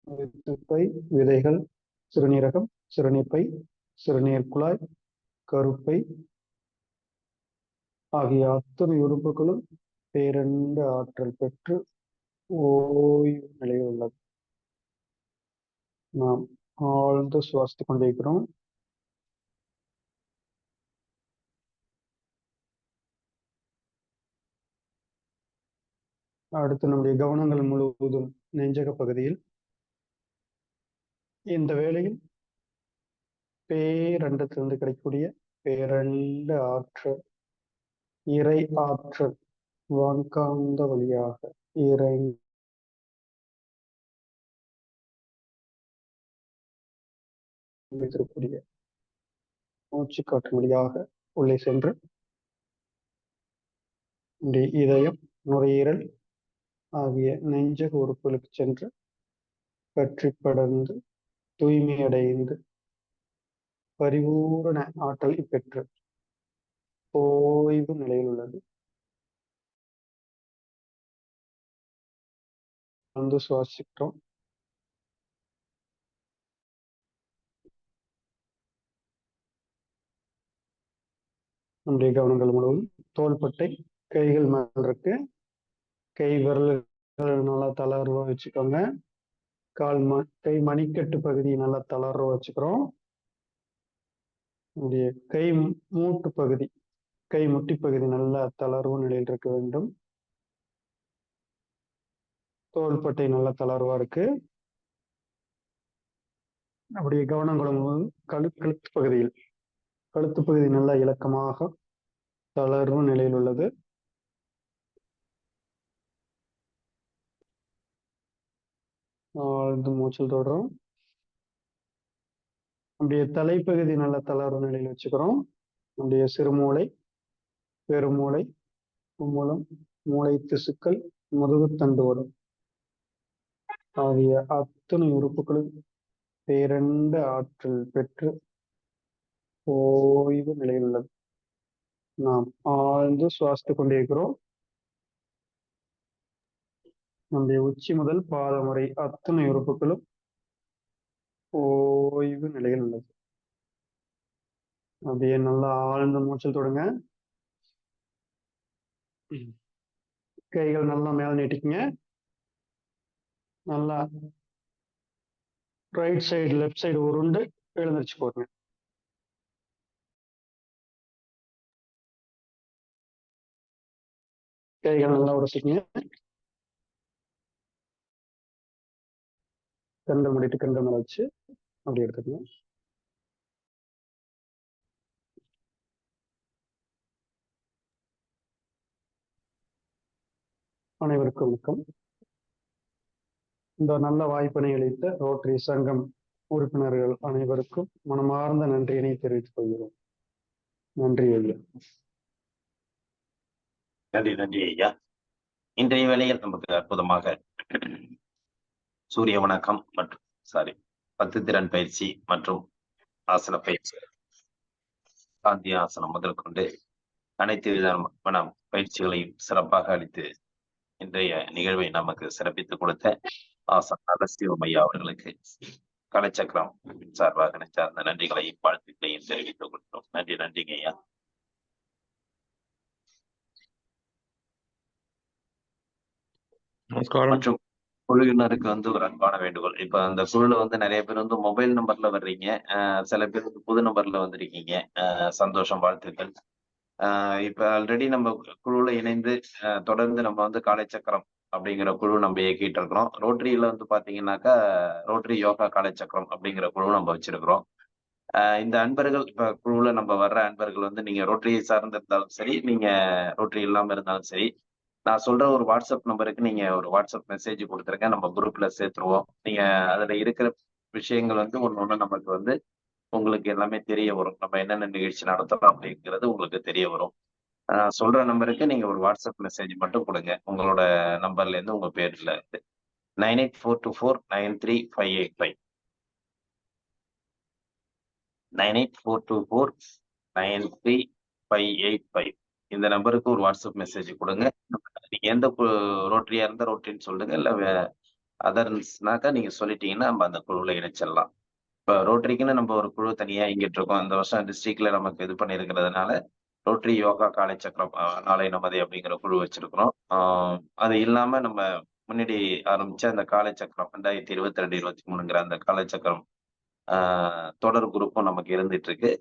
வயிற்றுப்பை, விதைகள், சிறுநீரகம், சிறுநீர்ப்பை, சிறுநீர் குழாய், கருப்பை ஆகிய அத்தனை உறுப்புகளும் பேரண்ட ஆற்றல் பெற்று ஓய்வு நிலையில் உள்ளது. நாம் ஆழ்ந்து சுவாசித்துக் கொண்டிருக்கிறோம். அடுத்து நம்முடைய கவனங்கள் முழுவதும் நெஞ்சக பகுதியில். இந்த வேளையில் பேரண்டத்திலிருந்து கிடைக்கக்கூடிய பேரண்ட ஆற்றல், இறை ஆற்றல் வான்காந்த வழியாக இறை வைத்திருக்கக்கூடிய மூச்சு காற்று வழியாக உள்ளே சென்று இதயம், நுரையீரல் ஆகிய நெஞ்சக உறுப்புகளுக்கு சென்று பற்றி படர்ந்து தூய்மையடைந்து பரிபூரண ஆற்றலை பெற்று ஓய்வு நிலையில் உள்ளது. வந்து சுவாசிக்கிறோம். நம்முடைய கவனங்கள் முழுவதும் தோள்பட்டை, கைகள் மேல் இருக்கு. கை விரல்கள் நல்லா தளர்வா வச்சுக்கோங்க. கை மணிக்கட்டு பகுதி நல்லா தளர்வா வச்சுக்கிறோம். நம்முடைய கை மூட்டு பகுதி, கை முட்டி பகுதி நல்ல தளர்வு நிலையில் இருக்க வேண்டும். தோள்பட்டை நல்ல தளர்வா இருக்கு. நம்முடைய கவனங்களும் கழுத்து பகுதியில், கழுத்து பகுதி நல்ல இலக்கமாக தளர்வு நிலையில் உள்ளது. ஆழ்ந்து மூச்சில் தொடரும். நம்முடைய தலைப்பகுதி நல்ல தளர்வு நிலையில் வச்சுக்கிறோம். நம்முடைய சிறுமூளை, பெருமூளை, மூலம், மூளை திசுக்கள், முதுகுத்தண்டு வரும் ஆகிய அத்தனை உறுப்புகளும் பேரண்ட ஆற்றல் பெற்று ஓய்வு நிலையில் உள்ளது. நாம் ஆழ்ந்து சுவாசித்துக் கொண்டிருக்கிறோம். நம்முடைய உச்சி முதல் பாதம் வரை அத்தனை உறுப்புகளும் ஓய்வு நிலையில் உள்ளது. அப்படியே நல்லா ஆழ்ந்த மூச்சல் தொடுங்க. கைகள் நல்லா மேல நீட்டிக்குங்க. நல்லா ரைட் சைடு லெஃப்ட் சைடு உருண்டு எழுந்திருச்சு போடுங்க. கைகள் நல்லா உரசிங்க. கண்கள் மூடிட்டு கண்கள் மேல வச்சு அப்படி எடுத்துக்கணும். அனைவருக்கும் வணக்கம். இந்த நல்ல வாய்ப்பினை அளித்த ரோட்டரி சங்கம் உறுப்பினர்கள் அனைவருக்கும் மனமார்ந்த நன்றியினை தெரிவித்துக் கொள்கிறோம். நன்றி ஐயா. நன்றி ஐயா. இன்றைய வேளையில் நமக்கு அற்புதமாக சூரிய வணக்கம் மற்றும் 10 திறன் பயிற்சி மற்றும் ஆசன பயிற்சி, காந்தி ஆசனம் முதல் கொண்டு அனைத்து விதமான பயிற்சிகளையும் சிறப்பாக அளித்து இன்றைய நிகழ்வை நமக்கு சிறப்பித்துக் கொடுத்த ஆசன சிவமையா அவர்களுக்கு கலைச்சக்கரம் சார்பாக சார்ந்த நன்றிகளையும் வாழ்த்துக்களையும் தெரிவித்துக் கொள்கிறோம். நன்றிங்க ஐயா. மற்றும் குழுவினருக்கு ஒரு அன்பான வேண்டுகோள். இப்ப அந்த குழுல நிறைய பேர் மொபைல் நம்பர்ல வர்றீங்க, சில பேர் புது நம்பர்ல வந்திருக்கீங்க. சந்தோஷம், வாழ்த்துக்கள். இப்ப ஆல்ரெடி நம்ம குழுல இணைந்து தொடர்ந்து நம்ம காலை சக்கரம் அப்படிங்கிற குழு நம்ம இயக்கிட்டு இருக்கிறோம். ரோட்டரியில பாத்தீங்கன்னாக்கா ரோட்டரி யோகா காலை சக்கரம் அப்படிங்கிற குழு நம்ம வச்சிருக்கிறோம். இந்த அன்பர்கள் இப்ப குழுல நம்ம வர்ற அன்பர்கள் நீங்க ரோட்டரியை சார்ந்து இருந்தாலும் சரி, நீங்க ரோட்டரி இல்லாம இருந்தாலும் சரி, நான் சொல்ற ஒரு வாட்ஸ்அப் நம்பருக்கு நீங்க ஒரு வாட்ஸ்அப் மெசேஜ் கொடுத்துருங்க. நம்ம குரூப்ல சேர்த்துருவோம். நீங்க அதுல இருக்கிற விஷயங்கள் ஒண்ணு நமக்கு உங்களுக்கு எல்லாமே தெரிய வரும். நம்ம என்னென்ன நிகழ்ச்சி நடத்தலாம் அப்படிங்கிறது உங்களுக்கு தெரிய வரும். சொல்ற நம்பருக்கு நீங்க ஒரு வாட்ஸ்அப் மெசேஜ் மட்டும் கொடுங்க. உங்களோட நம்பர்ல இருந்து உங்க பேர்ல இருந்து 9842493585 9842493585 இந்த நம்பருக்கு ஒரு வாட்ஸ்அப் மெசேஜ் கொடுங்க. நீங்க எந்த ரோட்டரியா இருந்தா ரோட்டரின்னு சொல்லுங்க, இல்ல அதர்ஸ்னாக்கா நீங்க சொல்லிட்டீங்கன்னா நம்ம அந்த குழுவில் இணைச்சிடலாம். இப்ப ரோட்டரிக்குன்னு நம்ம ஒரு குழு தனியா இங்கிட்டு இருக்கோம். இந்த வருஷம் டிஸ்ட்ரிக்ட்ல நமக்கு இது பண்ணிருக்கிறதுனால ரோட்டரி யோகா காலை சக்கரம் நாளை நமதி அப்படிங்கிற குழு வச்சிருக்கிறோம். அது இல்லாம நம்ம முன்னாடி ஆரம்பிச்ச அந்த காலை சக்கரம் 2022-23ங்கிற அந்த காலை சக்கரம் தொடர் குரூப்பும் நமக்கு இருந்துட்டு இருக்கு.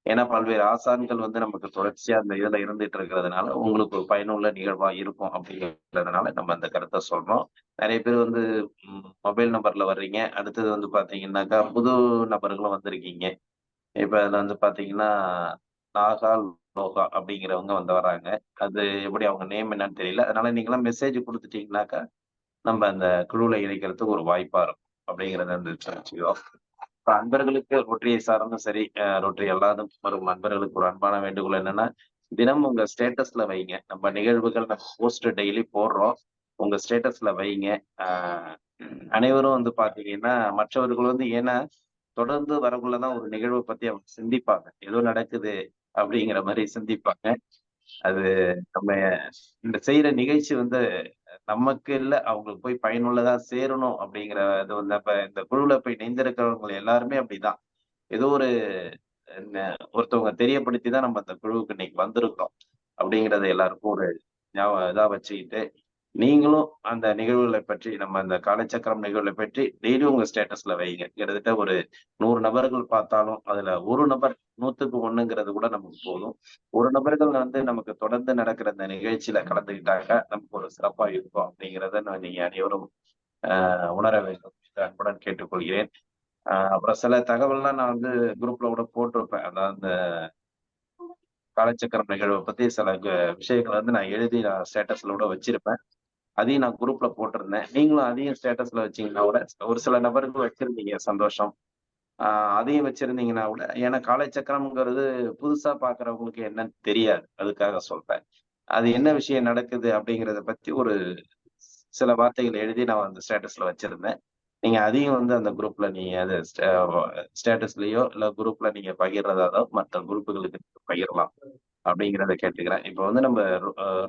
ஏன்னா பல்வேறு ஆசான்கள் நமக்கு தொடர்ச்சியா அந்த இதுல இருந்துட்டு இருக்கிறதுனால உங்களுக்கு ஒரு பயனுள்ள நிகழ்வா இருக்கும் அப்படிங்கிறதுனால நம்ம அந்த கருத்தை சொல்றோம். நிறைய பேர் மொபைல் நம்பர்ல வர்றீங்க. அடுத்தது பாத்தீங்கன்னாக்கா புது நபர்களும் வந்திருக்கீங்க. இப்ப அதுல பாத்தீங்கன்னா நாகா லோகா அப்படிங்கிறவங்க வராங்க. அது எப்படி அவங்க நேம் என்னன்னு தெரியல. அதனால நீங்களாம் மெசேஜ் கொடுத்துட்டீங்கன்னாக்கா நம்ம அந்த குழுல இணைக்கிறதுக்கு ஒரு வாய்ப்பா இருக்கும் அப்படிங்கிறத வச்சுக்கோம். அன்பர்களுக்கு ரோட்டரியை சார்ந்தும் சரி, ரோட்டரி அல்லாதும் வரும் அன்பர்களுக்கு ஒரு அன்பான வேண்டுகோள் என்னன்னா, தினம் உங்க ஸ்டேட்டஸ்ல வைங்க. நம்ம நிகழ்வுகள் நம்ம போஸ்ட் டெய்லி போடுறோம். உங்க ஸ்டேட்டஸ்ல வைங்க. அனைவரும் பாத்தீங்கன்னா மற்றவர்கள் ஏன்னா தொடர்ந்து வரக்குள்ளதான் ஒரு நிகழ்வை பத்தி அவங்க சிந்திப்பாங்க. ஏதோ நடக்குது அப்படிங்கிற மாதிரி சிந்திப்பாங்க. அது நம்ம இந்த செய்யற நிகழ்ச்சி நமக்கு இல்ல, அவங்களுக்கு போய் பயனுள்ளதா சேரணும் அப்படிங்கிற இது அப்ப இந்த குழுல போய் இணைந்திருக்கிறவங்க எல்லாருமே அப்படிதான். ஏதோ ஒரு ஒருத்தவங்க தெரியப்படுத்தி தான் நம்ம அந்த குழுவுக்கு இன்னைக்கு வந்திருக்கிறோம் அப்படிங்கறத எல்லாருக்கும் ஒரு இதா வச்சுக்கிட்டு, நீங்களும் அந்த நிகழ்வுகளை பற்றி நம்ம அந்த காலச்சக்கரம் நிகழ்வுகளை பற்றி டெய்லி உங்க ஸ்டேட்டஸ்ல வைங்க. கிட்டத்தட்ட ஒரு 100 நபர்கள் பார்த்தாலும் அதுல ஒரு நபர் 100க்கு 1ங்கிறது கூட நமக்கு போதும். ஒரு நபர்கள் நமக்கு தொடர்ந்து நடக்கிற அந்த நிகழ்ச்சியில கலந்துக்கிட்டாக்க நமக்கு ஒரு சிறப்பா இருக்கும் அப்படிங்கிறத நீங்க அனைவரும் உணர வேண்டும் என்று அன்புடன் கேட்டுக்கொள்கிறேன். அப்புறம் சில தகவல்லாம் நான் குரூப்ல கூட போட்டிருப்பேன். அதாவது அந்த காலச்சக்கரம் நிகழ்வை பத்தி சில விஷயங்களை நான் எழுதி ஸ்டேட்டஸ்ல கூட வச்சிருப்பேன். அதையும் நான் குரூப்ல போட்டிருந்தேன். நீங்களும் அதையும் ஸ்டேட்டஸ்ல வச்சீங்கன்னா கூட, ஒரு சில நபர்கள் வச்சிருந்தீங்க, சந்தோஷம். அதையும் வச்சிருந்தீங்கன்னா கூட, ஏன்னா காலை சக்கரம்ங்கிறது புதுசா பாக்குறவங்களுக்கு என்னன்னு தெரியாது. அதுக்காக சொல்றேன். அது என்ன விஷயம் நடக்குது அப்படிங்கிறத பத்தி ஒரு சில வார்த்தைகள் எழுதி நான் அந்த ஸ்டேட்டஸ்ல வச்சிருந்தேன். நீங்க அதையும் அந்த குரூப்ல நீங்க அது ஸ்டேட்டஸ்லயோ இல்ல குரூப்ல நீங்க பகிர்றதாதோ மற்ற குரூப்புகளுக்கு பகிரலாம் அப்படிங்கிறத கேட்டுக்கிறேன். இப்ப நம்ம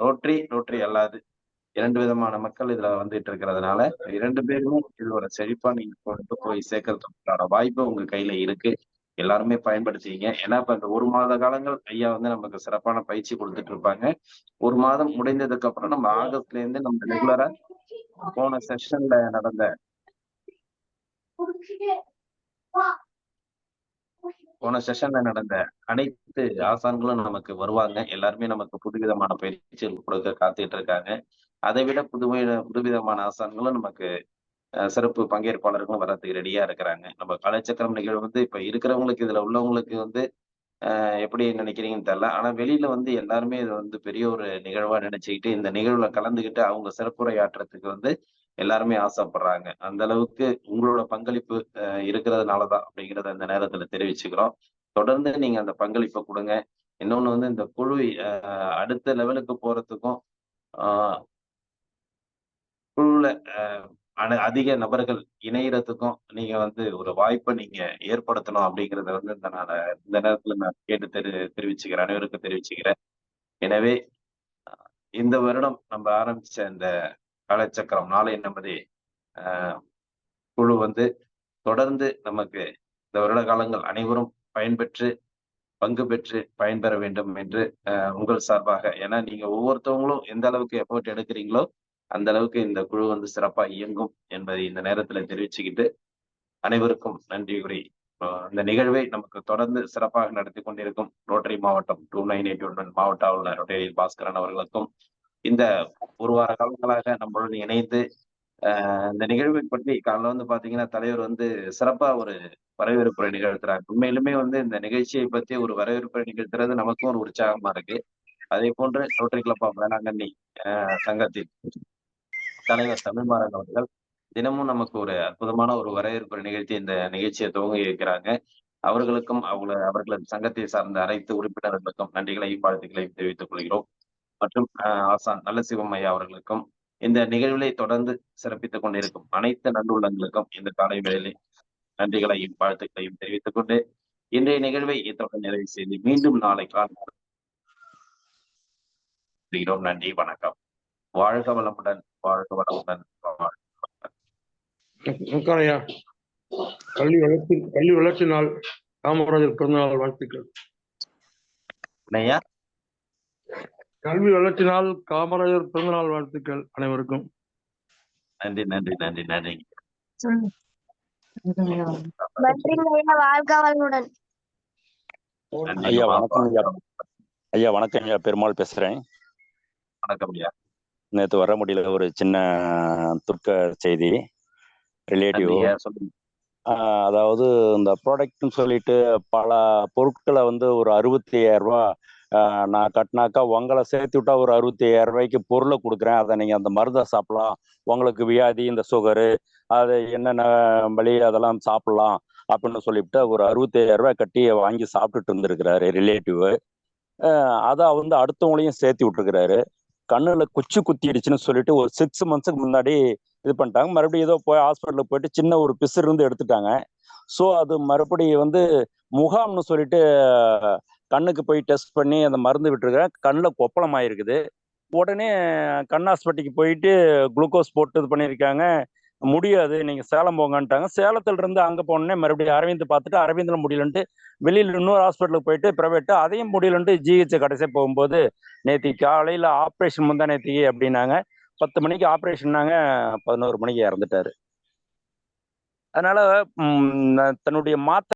ரோட்டரி அல்லாது 2 விதமான மக்கள் இதுல வந்துட்டு இருக்கிறதுனால 2 பேருமே இதோட செழிப்பா நீங்க கொண்டு போய் சேர்க்கறதுக்கான வாய்ப்பு உங்க கையில இருக்கு. எல்லாருமே பயன்படுத்திங்க. ஏன்னா இப்ப இந்த 1 மாத காலங்கள் ஐயா நமக்கு சிறப்பான பயிற்சி கொடுத்துட்டு இருப்பாங்க. 1 மாதம் முடிந்ததுக்கு அப்புறம் நம்ம ஆகஸ்ட்ல இருந்து நம்ம ரெகுலரா போன செஷன்ல நடந்த போன செஷன்ல நடந்த அனைத்து ஆசான்களும் நமக்கு வருவாங்க. எல்லாருமே நமக்கு புதுவிதமான பயிற்சிகள் கொடுக்க காத்துட்டு இருக்காங்க. அதை விட புதுவிதமான ஆசான்களும் நமக்கு சிறப்பு பங்கேற்பாளர்களும் வர்றதுக்கு ரெடியா இருக்கிறாங்க. நம்ம கலைச்சக்கரம் நிகழ்வு வந்து இப்ப இருக்கிறவங்களுக்கு இதுல உள்ளவங்களுக்கு வந்து எப்படி நினைக்கிறீங்கன்னு தெரியல. ஆனா வெளியில வந்து எல்லாருமே இத வந்து பெரிய ஒரு நிகழ்வா நினைச்சுக்கிட்டு, இந்த நிகழ்வுல கலந்துகிட்டு அவங்க சிறப்புரையாற்றுறதுக்கு வந்து எல்லாருமே ஆசைப்படுறாங்க. அந்த அளவுக்கு உங்களோட பங்களிப்பு இருக்கிறதுனால தான் அப்படிங்கிறத இந்த நேரத்துல தெரிவிச்சுக்கிறோம். தொடர்ந்து நீங்க அந்த பங்களிப்ப குடுங்க. இன்னொன்னு வந்து இந்த குழு அடுத்த லெவலுக்கு போறதுக்கும், ஆ குழுல அ அதிக நபர்கள் இணையறதுக்கும் நீங்க வந்து ஒரு வாய்ப்ப நீங்க ஏற்படுத்தணும் அப்படிங்கிறத வந்து இந்த நேரத்துல நான் கேட்டு தெரிவிச்சுக்கிறேன். அனைவருக்கும் தெரிவிச்சுக்கிறேன். எனவே இந்த வருடம் நம்ம ஆரம்பிச்ச இந்த காலச்சக்கரம் நாளை நமது குழு வந்து தொடர்ந்து நமக்கு இந்த வருட காலங்கள் அனைவரும் பயன்பெற்று பங்கு பெற்று பயன்பெற வேண்டும் என்று உங்கள் சார்பாக, ஏன்னா நீங்க ஒவ்வொருத்தவங்களும் எந்த அளவுக்கு எஃபோர்ட் எடுக்கிறீங்களோ அந்த அளவுக்கு இந்த குழு வந்து சிறப்பா இயங்கும் என்பதை இந்த நேரத்துல தெரிவிச்சுக்கிட்டு அனைவருக்கும் நன்றி கூறி இந்த நிகழ்வை நமக்கு தொடர்ந்து சிறப்பாக நடத்தி கொண்டிருக்கும் ரோட்டரி மாவட்டம் 2981 மாவட்ட ஆளுநர் ரோட்டரி பாஸ்கரன் அவர்களுக்கும் இந்த ஒரு வார காலங்களாக நம்மளுடன் இணைந்து இந்த நிகழ்வை பற்றி காலைல வந்து பாத்தீங்கன்னா தலைவர் வந்து சிறப்பா ஒரு வரவேற்புரை நிகழ்த்துறாரு. உண்மையிலுமே வந்து இந்த நிகழ்ச்சியை பத்தி ஒரு வரவேற்புரை நிகழ்த்துறது நமக்கும் ஒரு உற்சாகமா இருக்கு. அதே போன்று ரோட்டரி கிளப் ஆஃப் வேளாங்கண்ணி சங்கத்தின் தலைவர் தமிழ்மாறன் அவர்கள் தினமும் நமக்கு ஒரு அற்புதமான ஒரு வரவேற்புரை நிகழ்த்தி இந்த நிகழ்ச்சியை துவங்கி இருக்கிறாங்க. அவர்களுக்கும் அவர்களது சங்கத்தை சார்ந்த அனைத்து உறுப்பினர்களுக்கும் நன்றிகளையும் வாழ்த்துக்களையும் தெரிவித்துக் கொள்கிறோம். மற்றும் ஆசான் நல்லசிவம் ஐயா அவர்களுக்கும் இந்த நிகழ்வுகளை தொடர்ந்து சிறப்பித்துக் கொண்டிருக்கும் அனைத்து நல்லுள்ளங்களுக்கும் இந்த காலை வேளையிலே நன்றிகளையும் வாழ்த்துக்களையும் தெரிவித்துக் கொண்டு இன்றைய நிகழ்வை இத்தோடு நிறைவு செய்து மீண்டும் நாளை காண்கிறோம். நன்றி, வணக்கம். வாழ்க வளமுடன், வாழ்க வளமுடன், ஐயா. கல்வி வளர்ச்சி நாள் காமராஜர் பிறந்தநாள் வாழ்த்துக்கள். கல்வி வளர்ச்சி நாள் காமராஜர் பிறந்தநாள் வாழ்த்துக்கள் அனைவருக்கும். நன்றி நன்றி நன்றி நன்றி. வாழ்க வளமுடன். ஐயா வணக்கம் ஐயா. ஐயா வணக்கம் ஐயா, பெருமாள் பேசுறேன். வணக்கம் ஐயா. நேற்று வர முடியல, ஒரு சின்ன துக்க செய்தி ரிலேட்டிவ். அதாவது இந்த ப்ராடக்ட்னு சொல்லிட்டு பல பொருட்களை வந்து ஒரு 65,000 ரூபா நான் கட்டினாக்கா உங்களை சேர்த்து விட்டா ஒரு 65,000 ரூபாய்க்கு பொருளை கொடுக்குறேன், அதை நீங்கள் அந்த மருந்தை சாப்பிடலாம், உங்களுக்கு வியாதி இந்த சுகரு அது என்னென்ன வழி அதெல்லாம் சாப்பிடலாம் அப்படின்னு சொல்லிவிட்டு ஒரு 65,000 ரூபாய் கட்டி வாங்கி சாப்பிட்டுட்டு இருந்திருக்கிறாரு ரிலேட்டிவ். அதை வந்து அடுத்தவங்களையும் சேர்த்து விட்டுருக்கிறாரு. கண்ணில் குச்சி குத்திடுச்சுன்னு சொல்லிட்டு ஒரு 6 மந்த்ஸுக்கு முன்னாடி இது பண்ணிட்டாங்க. மறுபடியும் ஏதோ போய் ஹாஸ்பிட்டலுக்கு போயிட்டு சின்ன ஒரு பிசு இருந்து எடுத்துட்டாங்க. ஸோ அது மறுபடியும் வந்து முகாம்னு சொல்லிட்டு கண்ணுக்கு போய் டெஸ்ட் பண்ணி அந்த மருந்து விட்டுருக்கிறேன். கண்ணில் கொப்பளம் ஆயிருக்குது. உடனே கண் ஹாஸ்பிட்டலுக்கு போயிட்டு குளுக்கோஸ் போட்டு இது பண்ணியிருக்காங்க. முடியாது, நீங்கள் சேலம் போங்கன்ட்டாங்க. சேலத்துல இருந்து அங்கே போனோடனே மறுபடியும் அரவிந்த் பார்த்துட்டு அரவிந்தில் முடியலன்ட்டு வெளியில் இன்னொரு ஹாஸ்பிட்டலுக்கு போயிட்டு ப்ரைவேட்டு, அதையும் முடியலன்ட்டு ஜிஹெச் கடைசியாக போகும்போது நேற்று காலையில் ஆப்ரேஷன் முந்தா நேற்றுக்கு அப்படின்னாங்க. 10 மணிக்கு ஆப்ரேஷன்னாங்க, 11 மணிக்கு இறந்துட்டாரு. அதனால தன்னுடைய மாத்திரை